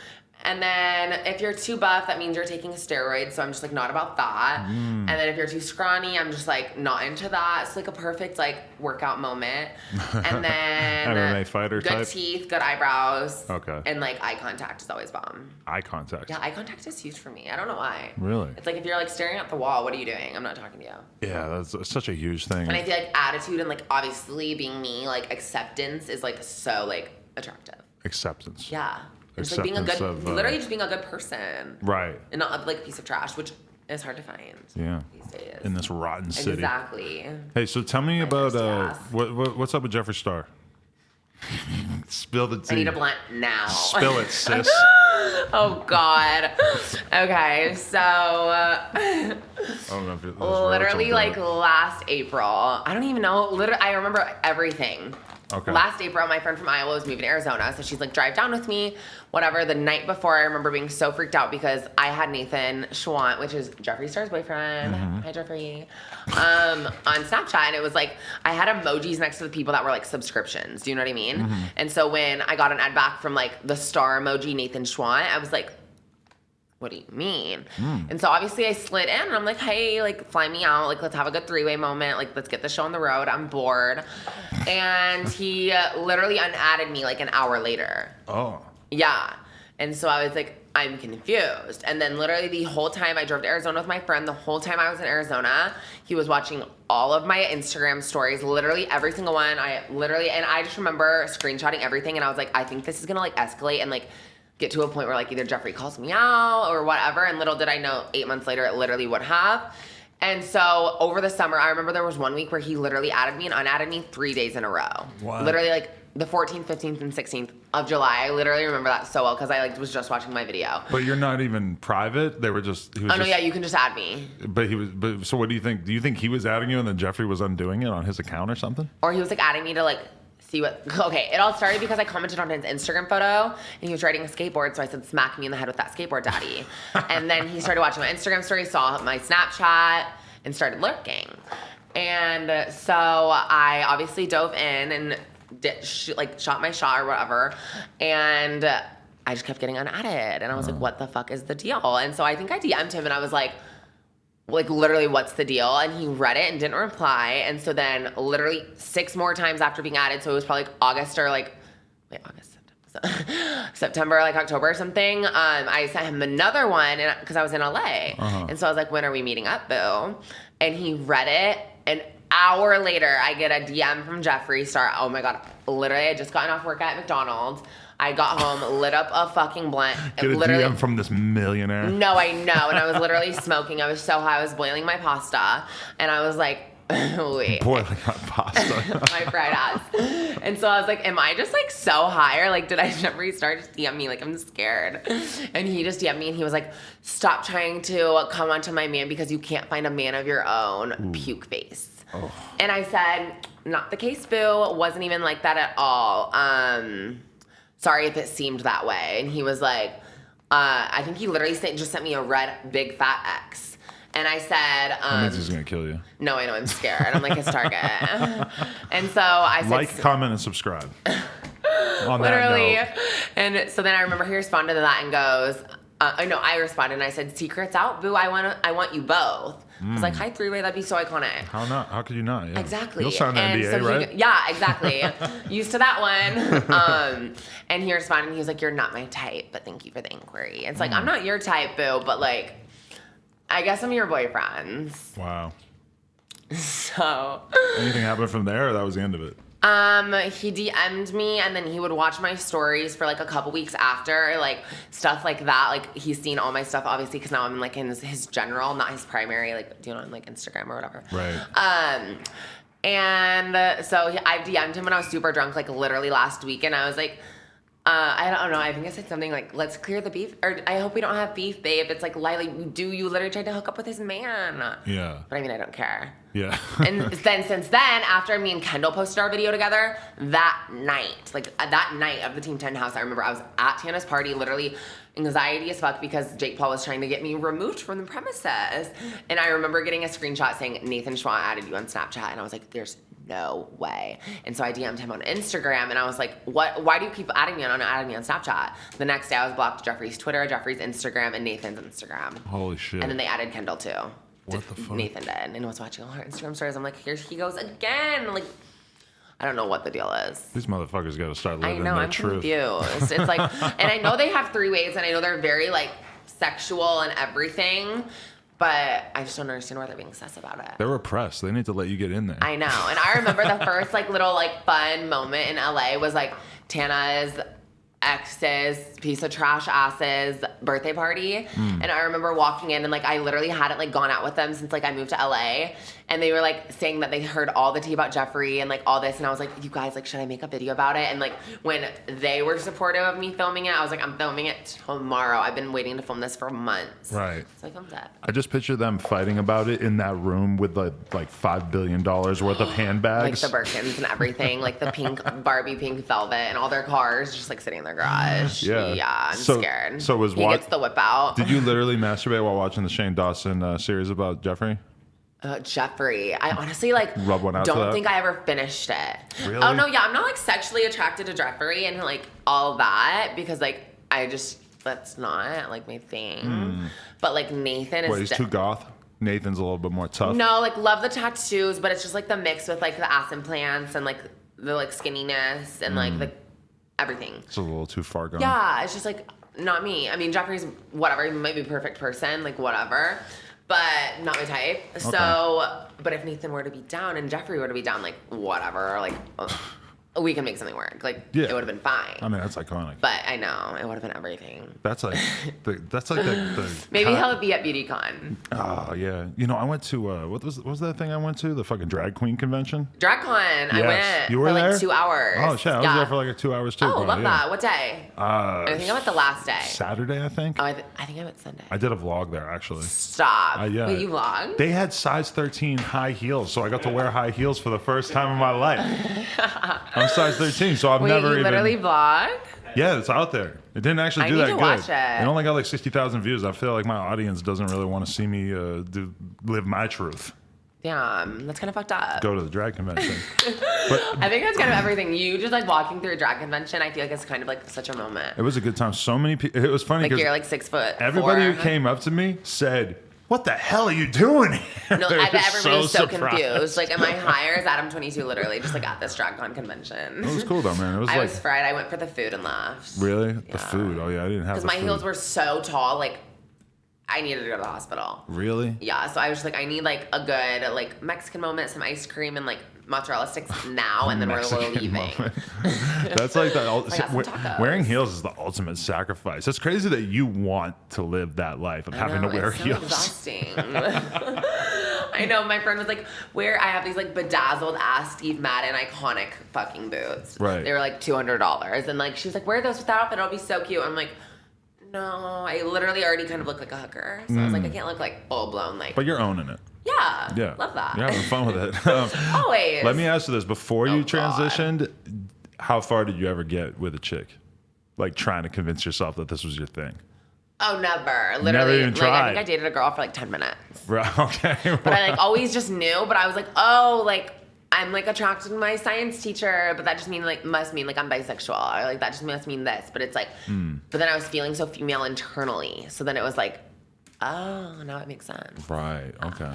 And then if you're too buff, that means you're taking steroids. So I'm just like not about that. And then if you're too scrawny, I'm just like not into that. It's like a perfect like workout moment. And then MMA fighter good type? teeth, good eyebrows. Okay. And like eye contact is always bomb. Eye contact. Yeah, eye contact is huge for me. I don't know why. Really? It's like if you're like staring at the wall, what are you doing? I'm not talking to you. Yeah, that's such a huge thing. And I feel like attitude and like obviously being me, like acceptance is like so like attractive. Acceptance. Yeah. It's like being a good, Acceptance of, literally just being a good person. Right. And not like a piece of trash, which is hard to find. Yeah. These days. In this rotten city. Exactly. Hey, so tell me about thirsty ass. what's up with Jeffree Star? Spill the tea. I need a blunt now. Spill it, sis. Oh God. Okay, so I don't know if it was literally like last April. I don't even know. Literally, I remember everything. Okay. Last April, my friend from Iowa was moving to Arizona, so she's like, drive down with me, whatever. The night before, I remember being so freaked out because I had Nathan Schwant, which is Jeffree Star's boyfriend. Hi, Jeffree. On Snapchat, and it was like, I had emojis next to the people that were like subscriptions. Do you know what I mean? And so when I got an ad back from like the star emoji, Nathan Schwant, I was like, what do you mean? And so obviously I slid in and I'm like, hey, like fly me out. Like let's have a good three-way moment. Like let's get the show on the road. I'm bored. And he literally unadded me like an hour later. Oh. Yeah. And so I was like, I'm confused. And then literally the whole time I drove to Arizona with my friend, the whole time I was in Arizona, he was watching all of my Instagram stories, literally every single one. And I just remember screenshotting everything and I was like, I think this is gonna like escalate and like get to a point where like either Jeffree calls me out or whatever. And little did I know 8 months later it literally would have. And so over the summer, I remember there was one week where he literally added me and unadded me 3 days in a row. What? Literally like the 14th, 15th, and 16th of July. I literally remember that so well because I like was just watching my video. But you're not even private. They were just. He was No, yeah, you can just add me. But he was. But so what do you think? Do you think he was adding you and then Jeffree was undoing it on his account or something? Or he was like adding me to like see what. Okay, it all started because I commented on his Instagram photo and he was riding a skateboard, so I said, "Smack me in the head with that skateboard, daddy." And then he started watching my Instagram story, saw my Snapchat, and started lurking. And so I obviously dove in and shot my shot or whatever, and I just kept getting unadded, and I was like, what the fuck is the deal? And so I think I DM'd him and I was like literally, what's the deal? And he read it and didn't reply. And so then literally 6 more times after being added, so it was probably like August or like September, like October or something, I sent him another one because I was in LA. And so I was like, when are we meeting up, boo? And he read it. An hour later, I get a DM from Jeffree Star. Oh my God. Literally, I just gotten off work at McDonald's. I got home, lit up a fucking blunt. Get a DM from this millionaire. No, I know. And I was literally smoking. I was so high. I was boiling my pasta. And I was like, wait. Boiling my pasta. My fried ass. And so I was like, am I just like so high? Or like, did I Jeffree Star just DM me? Like, I'm scared. And he just DM'd me and he was like, stop trying to come onto my man because you can't find a man of your own. Puke face. Oh. And I said, not the case, boo. Wasn't even like that at all. Sorry if it seemed that way. And he was like, I think he literally just sent me a red big fat X. And I said, that means he's gonna kill you. No, I know, I'm scared. I'm like his target. And so I said, like, comment, and subscribe. On literally. that note. And so then I remember he responded to that and goes, I responded and I said, secrets out, boo. I want you both. I was like, hi, three-way, that'd be so iconic. How not? How could you not? Yeah. Exactly. You'll sign an NDA, right? Yeah, exactly. Used to that one. And he responded and he was like, you're not my type, but thank you for the inquiry. It's like, I'm not your type, boo, but like, I guess I'm your boyfriend's. Wow. So. Anything happened from there, or that was the end of it? He DM'd me and then he would watch my stories for like a couple weeks after, like stuff like that. Like he's seen all my stuff obviously because now I'm like in his general, not his primary, like, you know, on like Instagram or whatever. Right. And so I DM'd him when I was super drunk, like literally last week, and I was like, I don't know, I think I said something like, let's clear the beef, or I hope we don't have beef, babe. It's like, Lilah, you literally tried to hook up with his man. Yeah. But I mean, I don't care. Yeah. And then since then, after me and Kendall posted our video together, that night of the Team 10 house, I remember I was at Tana's party, literally anxiety as fuck because Jake Paul was trying to get me removed from the premises. And I remember getting a screenshot saying, Nathan Schwann added you on Snapchat. And I was like, there's no way. And so I DM'd him on Instagram and I was like, what? Why do you keep adding me on Snapchat? The next day I was blocked Jeffree's Twitter, Jeffree's Instagram, and Nathan's Instagram. Holy shit. And then they added Kendall too. What the fuck? Nathan did, and I was watching all her Instagram stories. I'm like, here he goes again. Like, I don't know what the deal is. These motherfuckers got to start living their truth. Confused. It's like, and I know they have 3 ways, and I know they're very like sexual and everything, but I just don't understand why they're being sus about it. They're repressed. They need to let you get in there. I know, and I remember the first like little like fun moment in LA was like Tana's ex's piece of trash ass's birthday party. And I remember walking in and like I literally hadn't like gone out with them since like I moved to LA, and they were like saying that they heard all the tea about Jeffree and like all this, and I was like, you guys, like, should I make a video about it? And like when they were supportive of me filming it, I was like, I'm filming it tomorrow. I've been waiting to film this for months. Right. So I filmed it. I just picture them fighting about it in that room with like $5 billion worth of handbags. Like the Birkins and everything, like the pink Barbie pink velvet and all their cars just like sitting in their garage. Yeah, I'm scared. So he gets the whip out. Did you literally masturbate while watching the Shane Dawson series about Jeffree? Jeffree, I honestly like rub one out. Don't think I ever finished it. Really? Oh no, yeah, I'm not like sexually attracted to Jeffree and like all that because like that's not like my thing. But like Nathan is. Wait, he's too goth. Nathan's a little bit more tough. No, like love the tattoos, but it's just like the mix with like the ass implants and like the like skinniness and like the everything. It's a little too far gone. Yeah, it's just like not me. I mean, Jeffree's whatever. He might be a perfect person, like whatever, but not my type. Okay. So, but if Nathan were to be down and Jeffree were to be down, like whatever, like we can make something work. Like it would have been fine. I mean, that's iconic. But I know it would have been everything. That's like the maybe he'll be at BeautyCon. Oh yeah, you know I went to what was that thing I went to, the fucking drag queen convention. DragCon, I went. You were for there? like 2 hours. Oh shit, I was there for like 2 hours too. Oh, love that. What day? I think I went the last day. Saturday, I think. Oh, I think I went Sunday. I did a vlog there actually. Stop. Yeah. Wait, you vlogged? They had size 13 high heels, so I got to wear high heels for the first time in my life. I'm size 13, so I've never even. Literally vlog? Yeah, it's out there. It didn't actually do that good. Watch it. It only got like 60,000 views. I feel like my audience doesn't really want to see me live my truth. Damn, that's kind of fucked up. Go to the drag convention. But I think that's kind of everything. You just like walking through a drag convention, I feel like it's kind of like such a moment. It was a good time. So many people. It was funny because like you're like 6 foot. Everybody who came up to me said, "What the hell are you doing here?" No, I bet everybody's so confused. Like, am I higher? Is Adam 22 literally just like at this DragCon convention? It was cool though, man. It was I was fried. I went for the food and laughed. Really? Yeah. The food? Oh yeah, I didn't have. Because my heels were so tall, like I needed to go to the hospital. Really? Yeah. So I was just like, I need like a good like Mexican moment, some ice cream, and like mozzarella sticks now, and then we're leaving. That's like the wearing heels is the ultimate sacrifice. It's crazy that you want to live that life of having to wear heels. Exhausting. I know. My friend was like, I have these like bedazzled ass Steve Madden iconic fucking boots. Right. They were like $200, and like she was like, wear those with that outfit, it'll be so cute. I'm like, no, I literally already kind of look like a hooker, so I was like, I can't look like full blown like. But you're owning it. Yeah. Love that. You're having fun with it. Always. Let me ask you this: before you transitioned, how far did you ever get with a chick? Like trying to convince yourself that this was your thing? Oh, never. Literally. Never even tried. I think I dated a girl for like 10 minutes. Right. Okay. But I like always just knew. But I was like, oh, like I'm like attracted to my science teacher, but that just must mean like I'm bisexual, or like that just must mean this. But it's like, but then I was feeling so female internally, so then it was like, oh, now it makes sense. Right. Okay.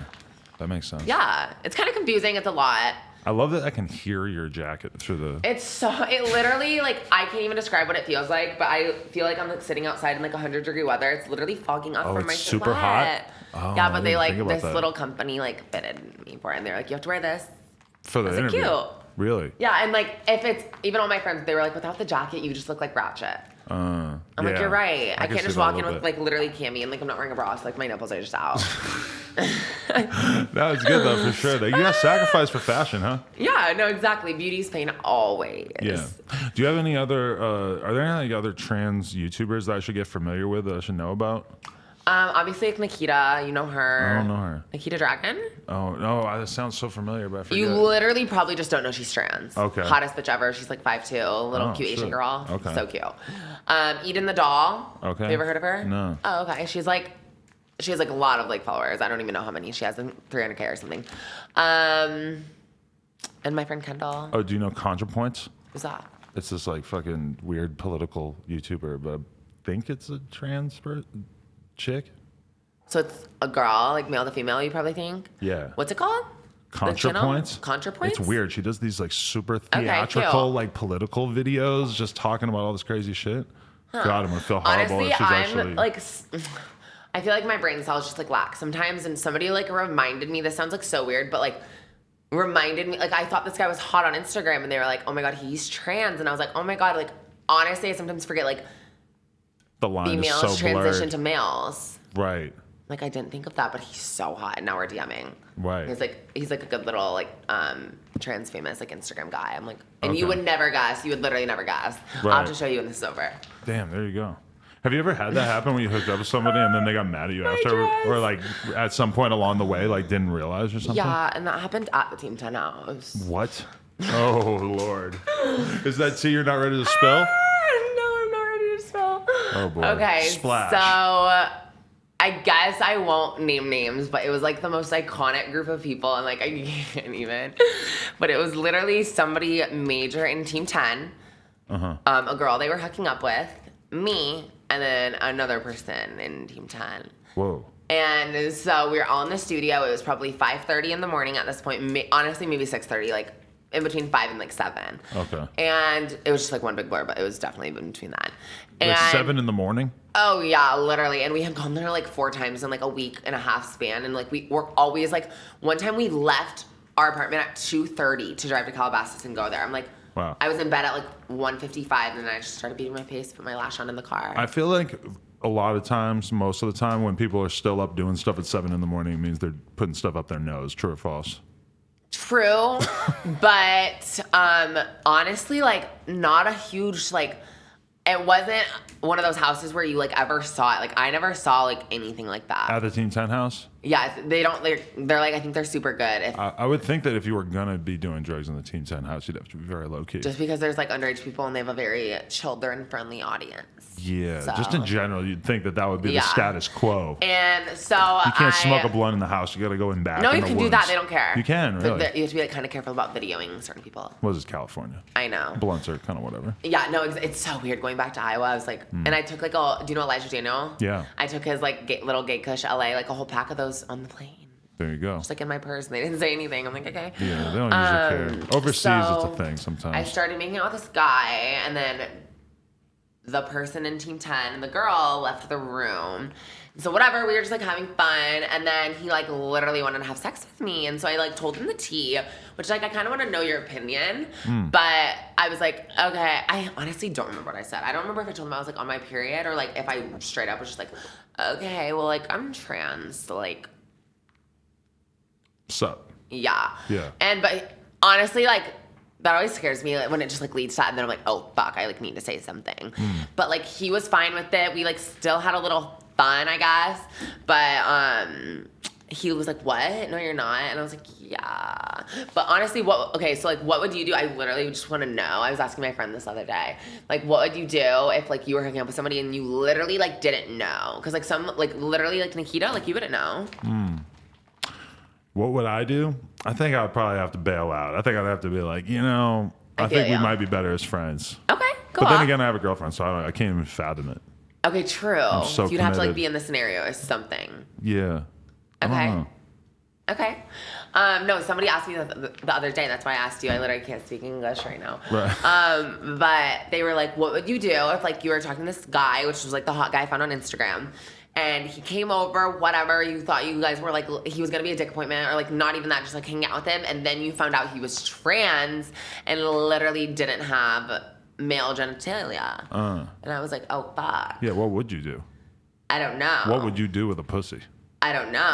That makes sense. Yeah, it's kind of confusing. It's a lot. I love that I can hear your jacket through the. It literally like I can't even describe what it feels like, but I feel like I'm like sitting outside in like 100-degree weather. It's literally fogging up from my sweat. Super hot. Oh, yeah, but they like this little company like fitted me for it, and they're like, you have to wear this. For the interview. Cute. Really? Yeah, and like if it's even all my friends, they were like, without the jacket, you just look like Ratchet. I'm like, you're right. I can't just walk in with like literally cami and like I'm not wearing a bra, so like my nipples are just out. That was good though, for sure. You got sacrificed for fashion, huh? Yeah, no, exactly. Beauty's pain always. Yeah. Do you have any other? Are there any other trans YouTubers that I should get familiar with that I should know about? Obviously, like Nikita, you know her. I don't know her. Nikita Dragon? Oh, no, that sounds so familiar, but I forget. You literally probably just don't know she's trans. Okay. Hottest bitch ever. She's like 5'2", little cute Asian girl. Okay. So cute. Eden the doll. Okay. Have you ever heard of her? No. Oh, okay. She has like a lot of like followers. I don't even know how many. She has, 300K or something. And my friend Kendall. Oh, do you know ContraPoints? Who's that? It's this like fucking weird political YouTuber, but I think it's a trans chick. So it's a girl, like male to female, you probably think? Yeah. What's it called? ContraPoints. ContraPoints? It's weird. She does these like super Okay, theatrical, cute. like political videos, just talking about all this crazy shit. God, I'm gonna feel horrible Honestly, if she's I'm actually like, I feel like my brain cells just like lack sometimes. And somebody like reminded me, this sounds like so weird, but like reminded me, like I thought this guy was hot on Instagram and they were like, oh my God, he's trans. And I was like, oh my God, like honestly, I sometimes forget like the line females is so transition blurred. to males. Right. Like I didn't think of that, but he's so hot and now we're DMing. Right. He's like a good little like trans famous like Instagram guy. I'm like, and Okay. you would never guess. You would literally never guess. Right. I'll have to show you when this is over. Damn, there you go. Have you ever had that happen when you hooked up with somebody and then they got mad at you after, dress. or like at some point along the way, like didn't realize or something? Yeah, and that happened at the Team 10 house. What? Oh Lord. Is that tea you're not ready to spill? No, I'm not ready to spill. Oh boy. Okay, Splash. so I guess I won't name names, but it was like the most iconic group of people, and like I can't even. But it was literally somebody major in Team 10, a girl they were hooking up with, me, and then another person in Team 10. Whoa. And so we were all in the studio. It was probably 5:30 in the morning at this point. Honestly, maybe 6:30, like in between 5 and like 7. Okay. And it was just like one big blur, but it was definitely in between that. And Like 7 in the morning? oh yeah, literally. And we had gone there like 4 times in like a week and a half span. And like we were always like, one time we left our apartment at 2:30 to drive to Calabasas and go there. I'm like, Wow. I was in bed at like 1:55 and then I just started beating my face, put my lash on in the car. I feel like a lot of times, most of the time, when people are still up doing stuff at 7 in the morning, it means they're putting stuff up their nose. True or false? True, but honestly, like not a huge like. It wasn't one of those houses where you like ever saw it. Like I never saw like anything like that. At the Team 10 house? Yeah, they don't. They're like I think they're super good. If, I would think that if you were gonna be doing drugs in the Team 10 house, you'd have to be very low key. just because there's like underage people and they have a very children friendly audience. Yeah, So- just in general, you'd think that that would be Yeah. the status quo. And so You can't smoke a blunt in the house. You got to go in back. No, in you the can do woods. that. They don't care. You can, But really. you have to be like kind of careful about videoing certain people. What is this, California? I know. Blunts are kind of whatever. Yeah, no, it's so weird going back to Iowa. I was like, and I took like do you know Elijah Daniel? Yeah. I took his like little gay kush LA, like a whole pack of those on the plane. There you go. Just like in my purse, and they didn't say anything. I'm like, okay. Yeah, they don't usually care. Overseas, so it's a thing sometimes. I started making out with this guy, and then the person in Team 10 and the girl left the room. So whatever, we were just like having fun, and then he like literally wanted to have sex with me, and so I like told him the tea, which like I kind of want to know your opinion, but I was like, okay, I honestly don't remember what I said. I don't remember if I told him I was like on my period or like if I straight up was just like, okay, well like I'm trans, like Sup? yeah. Yeah. And but honestly, like that always scares me like, when it just like leads to that, and then I'm like, oh fuck, I like need to say something. But like he was fine with it. We like still had a little fun, I guess. But he was like, what? No, you're not. And I was like, yeah. But honestly, what would you do? I literally just want to know. I was asking my friend this other day. Like, what would you do if like you were hooking up with somebody and you literally like didn't know? Because like some like literally like Nikita, like you wouldn't know. What would I do? I think I'd probably have to bail out. I think I'd have to be like, I feel think we ya. might be better as friends. Okay, cool. But then again, I have a girlfriend, so I can't even fathom it. Okay, true. so You'd have to like committed. be in the scenario or something. Yeah. I don't Okay. know. Okay. No, somebody asked me the other day. That's why I asked you. I literally can't speak English right now. Right. But they were like, what would you do if like you were talking to this guy, which was like the hot guy I found on Instagram, and he came over, whatever, you thought you guys were like, he was going to be a dick appointment or like not even that, just like hanging out with him. And then you found out he was trans and literally didn't have male genitalia. And I was like, oh, fuck. Yeah, what would you do? I don't know. What would you do with a pussy? I don't know.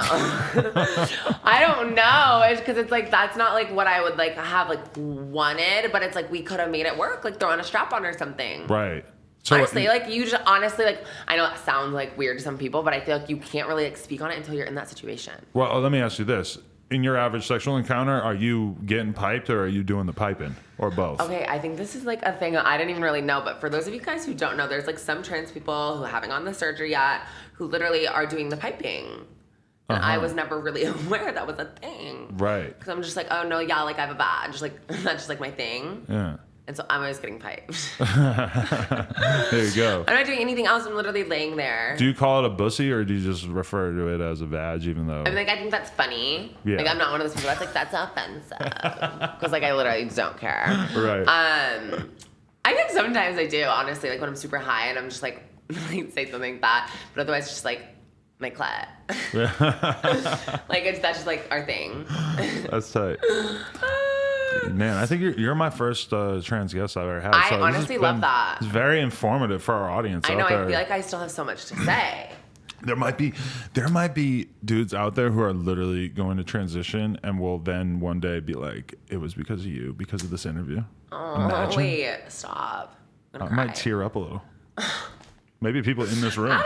I don't know. It's because it's like, that's not like what I would like have like wanted, but it's like we could have made it work, like throw on a strap on or something. Right. So, honestly, like you just honestly like I know that sounds like weird to some people, but I feel like you can't really like speak on it until you're in that situation. Well, let me ask you this. In your average sexual encounter, are you getting piped or are you doing the piping? Or both? Okay, I think this is like a thing I didn't even really know, but for those of you guys who don't know, there's like some trans people who haven't gotten the surgery yet who literally are doing the piping. And I was never really aware that was a thing. Right. Because I'm just like, oh no, yeah, like I have a badge. Like, that's just like my thing. Yeah. And so I'm always getting piped. There you go. I'm not doing anything else. I'm literally laying there. Do you call it a bussy or do you just refer to it as a vag even though? I mean, like, I think that's funny. Yeah. Like, I'm not one of those people that's like, that's offensive. Because, like, I literally don't care. Right. I think sometimes I do, honestly, like when I'm super high and I'm just like say something like that. But otherwise, just like, my clit. Like, that's just like our thing. That's tight. Man, I think you're my first trans guest I've ever had. I honestly love that. It's very informative for our audience. I know. out there. I feel like I still have so much to say. There might be dudes out there who are literally going to transition and will then one day be like, "It was because of you, because of this interview." Oh, Imagine. wait, stop. I might tear up a little. Maybe people in this room.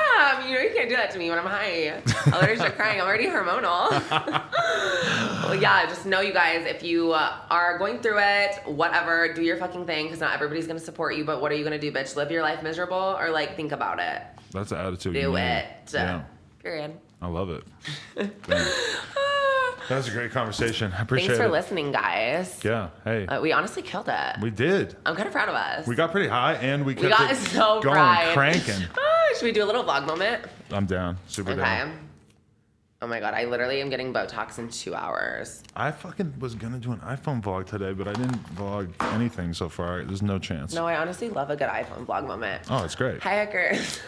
You know you can't do that to me when I'm high. I'll already start crying. I'm already hormonal. Well, yeah, just know you guys, if you are going through it, whatever, do your fucking thing, because not everybody's going to support you, but what are you going to do, bitch? Live your life miserable or, like, think about it? That's the attitude. Do it. Yeah. Period. I love it. That was a great conversation. I appreciate it. Thanks for listening, guys. Yeah. Hey. We honestly killed it. We did. I'm kind of proud of us. We got pretty high and we kept got it so going, fried. cranking. Should we do a little vlog moment? I'm down. Super down. Okay. Oh my God, I literally am getting Botox in 2 hours. I fucking was going to do an iPhone vlog today, but I didn't vlog anything so far. There's no chance. No, I honestly love a good iPhone vlog moment. Oh, it's great. Hi, Hackers.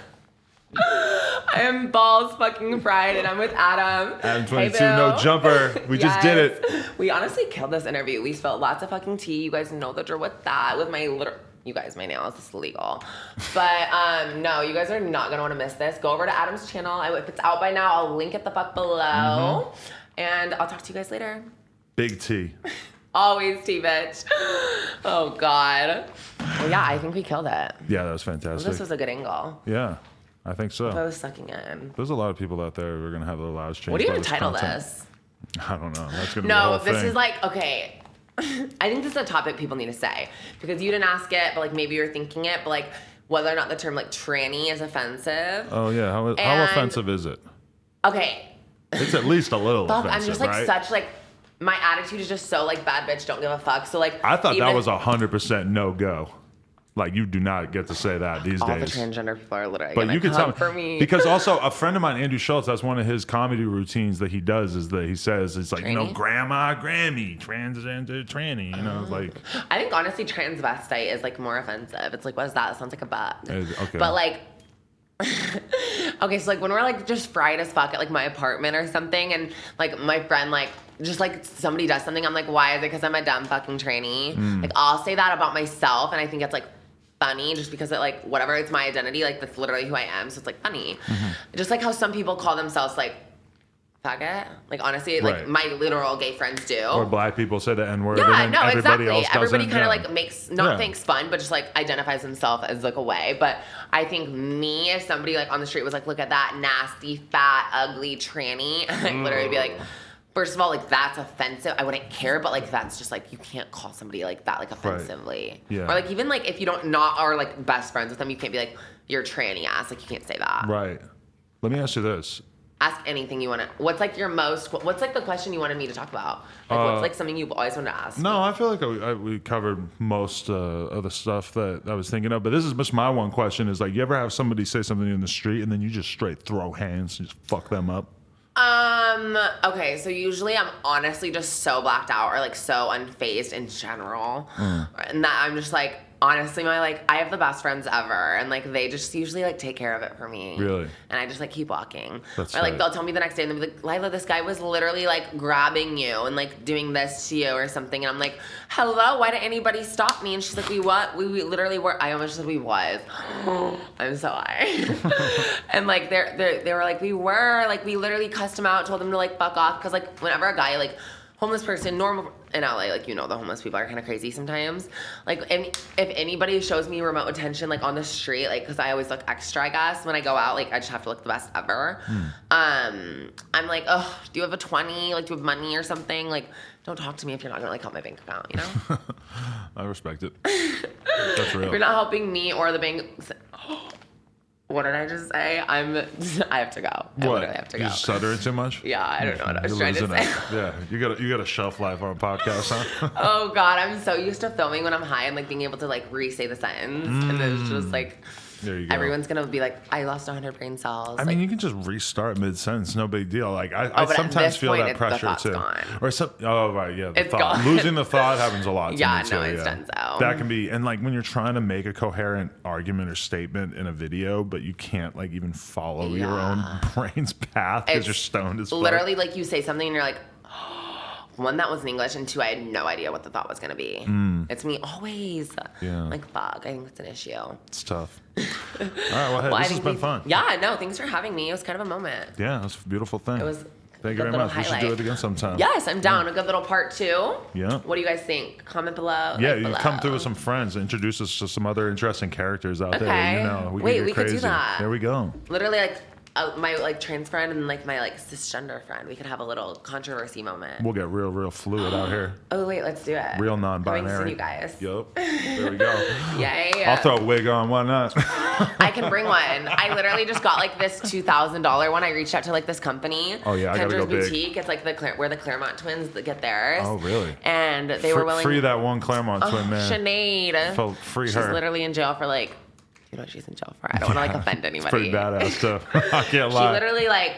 I am balls fucking fried and I'm with Adam. Adam 22, hey, no jumper. We just did it. We honestly killed this interview. We spilled lots of fucking tea. You guys know the drill with that. With my little... You guys, my nails, this is illegal. But no, you guys are not gonna wanna miss this. Go over to Adam's channel. If it's out by now, I'll link it the fuck below. And I'll talk to you guys later. Big T. Always tea, bitch. Oh, God. Well, yeah, I think we killed it. Yeah, that was fantastic. Well, this was a good angle. Yeah, I think so. I was sucking in. There's a lot of people out there who are going to have their lives changed. What do you by even title content. this? I don't know. That's going to be the No, whole this thing. is like, okay. I think this is a topic people need to say. Because you didn't ask it, but like maybe you're thinking it, but like whether or not the term like tranny is offensive. Oh, yeah. How offensive is it? Okay. It's at least a little Fuck, offensive, I'm just like right? such like, my attitude is just so like bad bitch, don't give a fuck. So like. I thought even that if- was 100% no-go. Like, you do not get to say that these all days. the transgender people are literally But gonna you can come tell for me. because also a friend of mine, Andrew Schultz, that's one of his comedy routines that he does is that he says it's like, you know, Tranny? grandma, Grammy, transgender, tranny, you know, like. I think honestly transvestite is like more offensive. It's like, what is that? It sounds like a butt. Okay. But like, okay, so like when we're like just fried as fuck at like my apartment or something, and like my friend like just like somebody does something, I'm like, why is it? Because I'm a dumb fucking tranny. Like I'll say that about myself, and I think it's like funny just because it like whatever, it's my identity, like that's literally who I am, so it's like funny. Just like how some people call themselves like faggot, like honestly like Right. my literal gay friends do, Or black people say the N-word yeah, and no, everybody exactly. else Everybody doesn't. kind of Yeah. like makes not Yeah. thinks fun, but just like identifies himself as like a way. But I think me, if somebody like on the street was like, "Look at that nasty, fat, ugly tranny," I'd literally be like, first of all, like that's offensive. I wouldn't care, but like that's just like you can't call somebody like that like offensively. Yeah. Or like even like if you don't not are like best friends with them, you can't be like you're tranny ass. Like you can't say that. Right. Let me ask you this. Ask anything you want to. What's like what's like the question you wanted me to talk about? Like what's like something you've always wanted to ask? No, I feel like we covered most of the stuff that I was thinking of. But this is just my one question is like, you ever have somebody say something in the street and then you just straight throw hands and just fuck them up? Okay, so usually I'm honestly just so blacked out or like so unfazed in general. And that I'm just like, honestly, I have the best friends ever, and like they just usually like take care of it for me. Really? And I just like keep walking. That's or like right. they'll tell me the next day and they'll be like, Lilah, this guy was literally like grabbing you and like doing this to you or something. And I'm like, hello, why did anybody stop me? And she's like, we what? We literally were. I almost said we was. I'm so high. And like they were like, we were like we literally cussed him out, told him to like fuck off, because like whenever a guy like homeless person, normal in LA, like, you know, the homeless people are kind of crazy sometimes. Like, and if anybody shows me remote attention, like on the street, like, because I always look extra, I guess, when I go out, like, I just have to look the best ever. I'm like, oh, do you have a 20? Like, do you have money or something? Like, don't talk to me if you're not gonna like help my bank account, you know? I respect it. That's real. If you're not helping me or the bank. What did I just say? I have to go. I literally have to go. You stuttering too much? Yeah, I don't know what I was trying to say. Yeah, you got a shelf life on a podcast, huh? Oh God, I'm so used to filming when I'm high and like being able to like re-say the sentence, and it's just like. There you go. Everyone's gonna be like, I lost 100 brain cells. I mean, you can just restart mid-sentence, no big deal. Like I sometimes feel that pressure too. Gone. Or some, oh right, yeah, the it's thought. Gone. Losing the thought happens a lot. Yeah, to me no, too, it's done so. That can be, and like when you're trying to make a coherent argument or statement in a video, but you can't like even follow your own brain's path because you're stoned as fuck. Literally, like you say something and you're like. One, that was in English, and two, I had no idea what the thought was going to be. It's me always. Yeah. Like, fuck, I think that's an issue. It's tough. All right, well, hey, this has been fun. Yeah, no, thanks for having me. It was kind of a moment. Yeah, it was a beautiful thing. It was Thank you very much. Highlight. We should do it again sometime. Yes, I'm down. A good little part 2. Yeah. What do you guys think? Comment below. Yeah, like you below. come through with some friends, introduce us to some other interesting characters out there. Okay. You know, we Wait, can get we crazy. could do that. There we go. Literally, like, my like trans friend and like my like cisgender friend. We could have a little controversy moment. We'll get real fluid out here. Oh wait, let's do it. Real non-binary. Coming soon, you guys. Yup. There we go. Yay. I'll throw a wig on. Why not? I can bring one. I literally just got like this $2,000 one. I reached out to like this company. Oh yeah, I gotta go Boutique. big. It's like where the Claremont twins get theirs. Oh really? And they were willing. Free that one Claremont twin, man. Sinead. Free her. She's literally in jail for like. You know what she's in jail for? I don't want to like offend anybody. It's pretty badass stuff. I can't lie. She literally like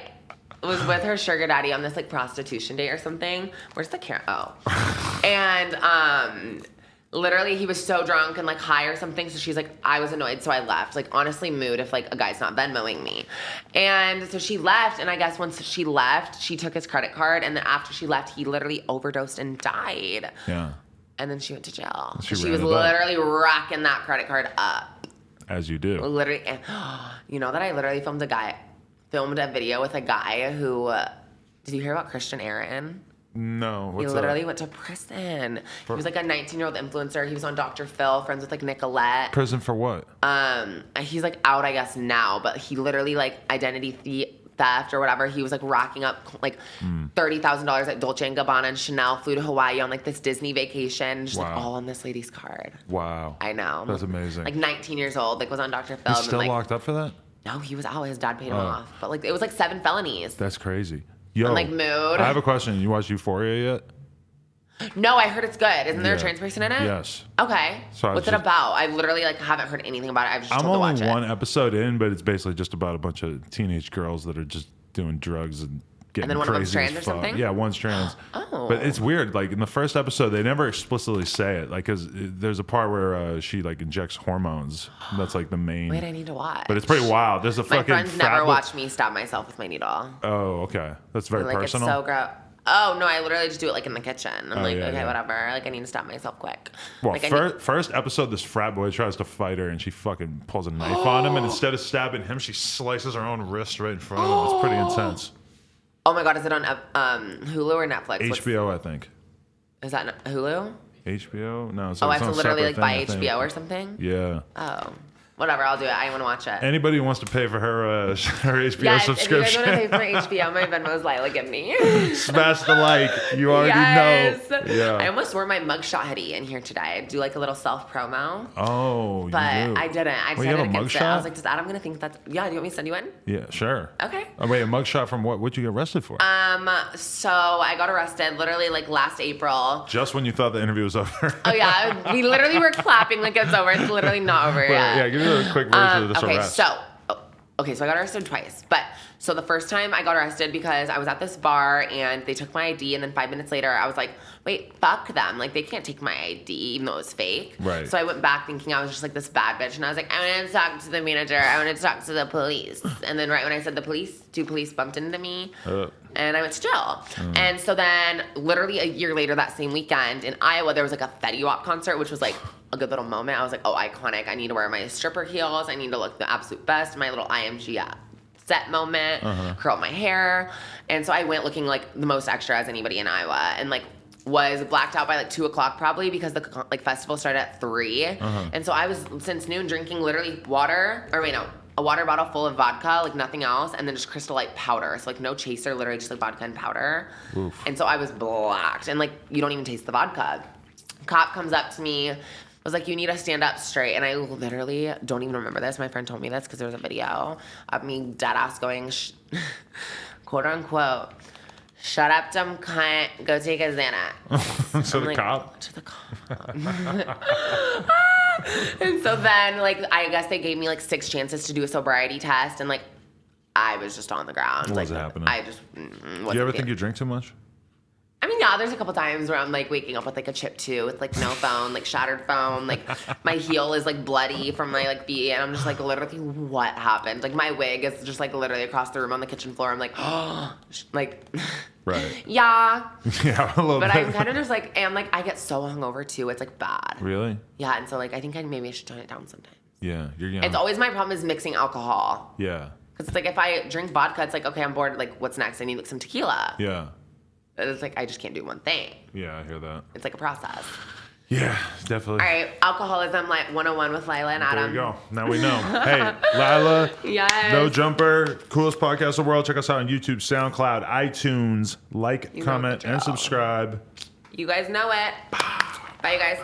was with her sugar daddy on this like prostitution date or something. Where's the camera? Oh. And literally he was so drunk and like high or something. So she's like, I was annoyed, so I left. Like honestly, mood if like a guy's not Venmoing me. And so she left, and I guess once she left, she took his credit card, and then after she left, he literally overdosed and died. Yeah. And then she went to jail. She was literally racking that credit card up. As you do. Literally, and you know that I literally filmed a video with a guy who, did you hear about Christian Aaron? No. What's He literally went to prison. He was like a 19-year-old influencer. He was on Dr. Phil, friends with like Nicolette. Prison for what? He's like out, I guess, now, but he literally like identity theft or whatever. He was like racking up like $30,000 at Dolce & Gabbana and Chanel, flew to Hawaii on like this Disney vacation, just like all on this lady's card. Wow. I know. That's amazing. Like 19 years old, like was on Dr. Phil. He's still like, locked up for that? No, he was out. His dad paid him off. But like it was like 7 felonies. That's crazy. Yo, And like mood. I have a question. You watched Euphoria yet? No, I heard it's good. Isn't there a trans person in it? Yes. Okay. So What's it about? I literally like haven't heard anything about it. I've just told to watch it. I'm only one episode in, but it's basically just about a bunch of teenage girls that are just doing drugs and getting And then one of them's crazy trans as or fuck. something? Yeah, one's trans. Oh. But it's weird. Like in the first episode, they never explicitly say it. Like, cause there's a part where she like injects hormones. That's like the main. Wait, I need to watch. But it's pretty wild. There's a My fucking. friends never watched me stab myself with my needle. Oh, okay. That's very Like personal. it's so gross. Oh no, I literally just do it like in the kitchen. I'm like, yeah, okay, yeah. whatever. Like I need to stop myself quick. Well, like, first episode, this frat boy tries to fight her, and she fucking pulls a knife on him, and instead of stabbing him, she slices her own wrist right in front of him. It's pretty intense. Oh my god, is it on Hulu or Netflix? HBO, I think. Is that Hulu? HBO? No. So I it's have on to literally separate like buy thing, I think. HBO or something? Yeah. Oh. Whatever, I'll do it. I want to watch it. Anybody who wants to pay for her HBO Yes, subscription, if you guys want to pay for HBO, my Venmo is Lilah Gibney. smash the like. You already know. Yeah. I almost wore my mugshot hoodie in here today. I do like a little self promo. Oh, But you do. I didn't. I Well, you said have it a against it. mugshot? I was like, does Adam gonna think that's yeah, do you want me to send you in? Yeah, sure. Okay. Oh, wait, a mugshot from what? What'd you get arrested for? So I got arrested literally like last April. Just when you thought the interview was over. Oh yeah. We literally were clapping like it's over. It's literally not over But, yet. yeah, give me a quick version of this Okay, arrest. so I got arrested twice. But so the first time I got arrested because I was at this bar and they took my ID, and then 5 minutes later I was like, wait, fuck them. Like they can't take my ID even though it was fake. Right. So I went back thinking I was just like this bad bitch, and I was like, I want to talk to the manager. I want to talk to the police. And then right when I said the police, 2 police bumped into me. And I went to jail. And so then literally a year later that same weekend in Iowa, there was like a Fetty Wap concert, which was like a good little moment. I was like, oh, iconic. I need to wear my stripper heels. I need to look the absolute best. My little IMG set moment, curled my hair. And so I went looking like the most extra as anybody in Iowa, and like was blacked out by like 2:00 probably because the like festival started at 3. And so I was since noon drinking literally a water bottle full of vodka, like nothing else, and then just Crystal Light powder. So like no chaser, literally just like vodka and powder. Oof. And so I was blacked, and like you don't even taste the vodka. Cop comes up to me, was like, you need to stand up straight. And I literally don't even remember this. My friend told me this because there was a video of me dead ass going, quote unquote, shut up, dumb cunt, go take a Xanax. To the cop? To the cop. And so then, like, I guess they gave me, like, 6 chances to do a sobriety test, and, like, I was just on the ground. What was like, happening? I just Do you ever think you drink too much? I mean, yeah, there's a couple times where I'm, like, waking up with, like, a chip tooth, like, no phone, like, shattered phone. Like, my heel is, like, bloody from my, like, feet, and I'm just, like, literally, what happened? Like, my wig is just, like, literally across the room on the kitchen floor. I'm like, oh, like... Right. Yeah. Yeah, a little but bit. I'm kind of just, like, and, like, I get so hungover, too. It's, like, bad. Really? Yeah, and so, like, I think maybe I should tone it down sometimes. Yeah, you're young. It's always my problem is mixing alcohol. Yeah. Because it's like if I drink vodka, it's like, okay, I'm bored. Like, what's next? I need like some tequila. Yeah. It's like I just can't do one thing. Yeah, I hear that. It's like a process. Yeah, definitely. All right, alcoholism like 101 with Lilah and Adam. There you go. Now we know. Hey, Lilah. Yes. No Jumper, coolest podcast in the world. Check us out on YouTube, SoundCloud, iTunes. Like, comment, and subscribe. You guys know it. Bye, you guys.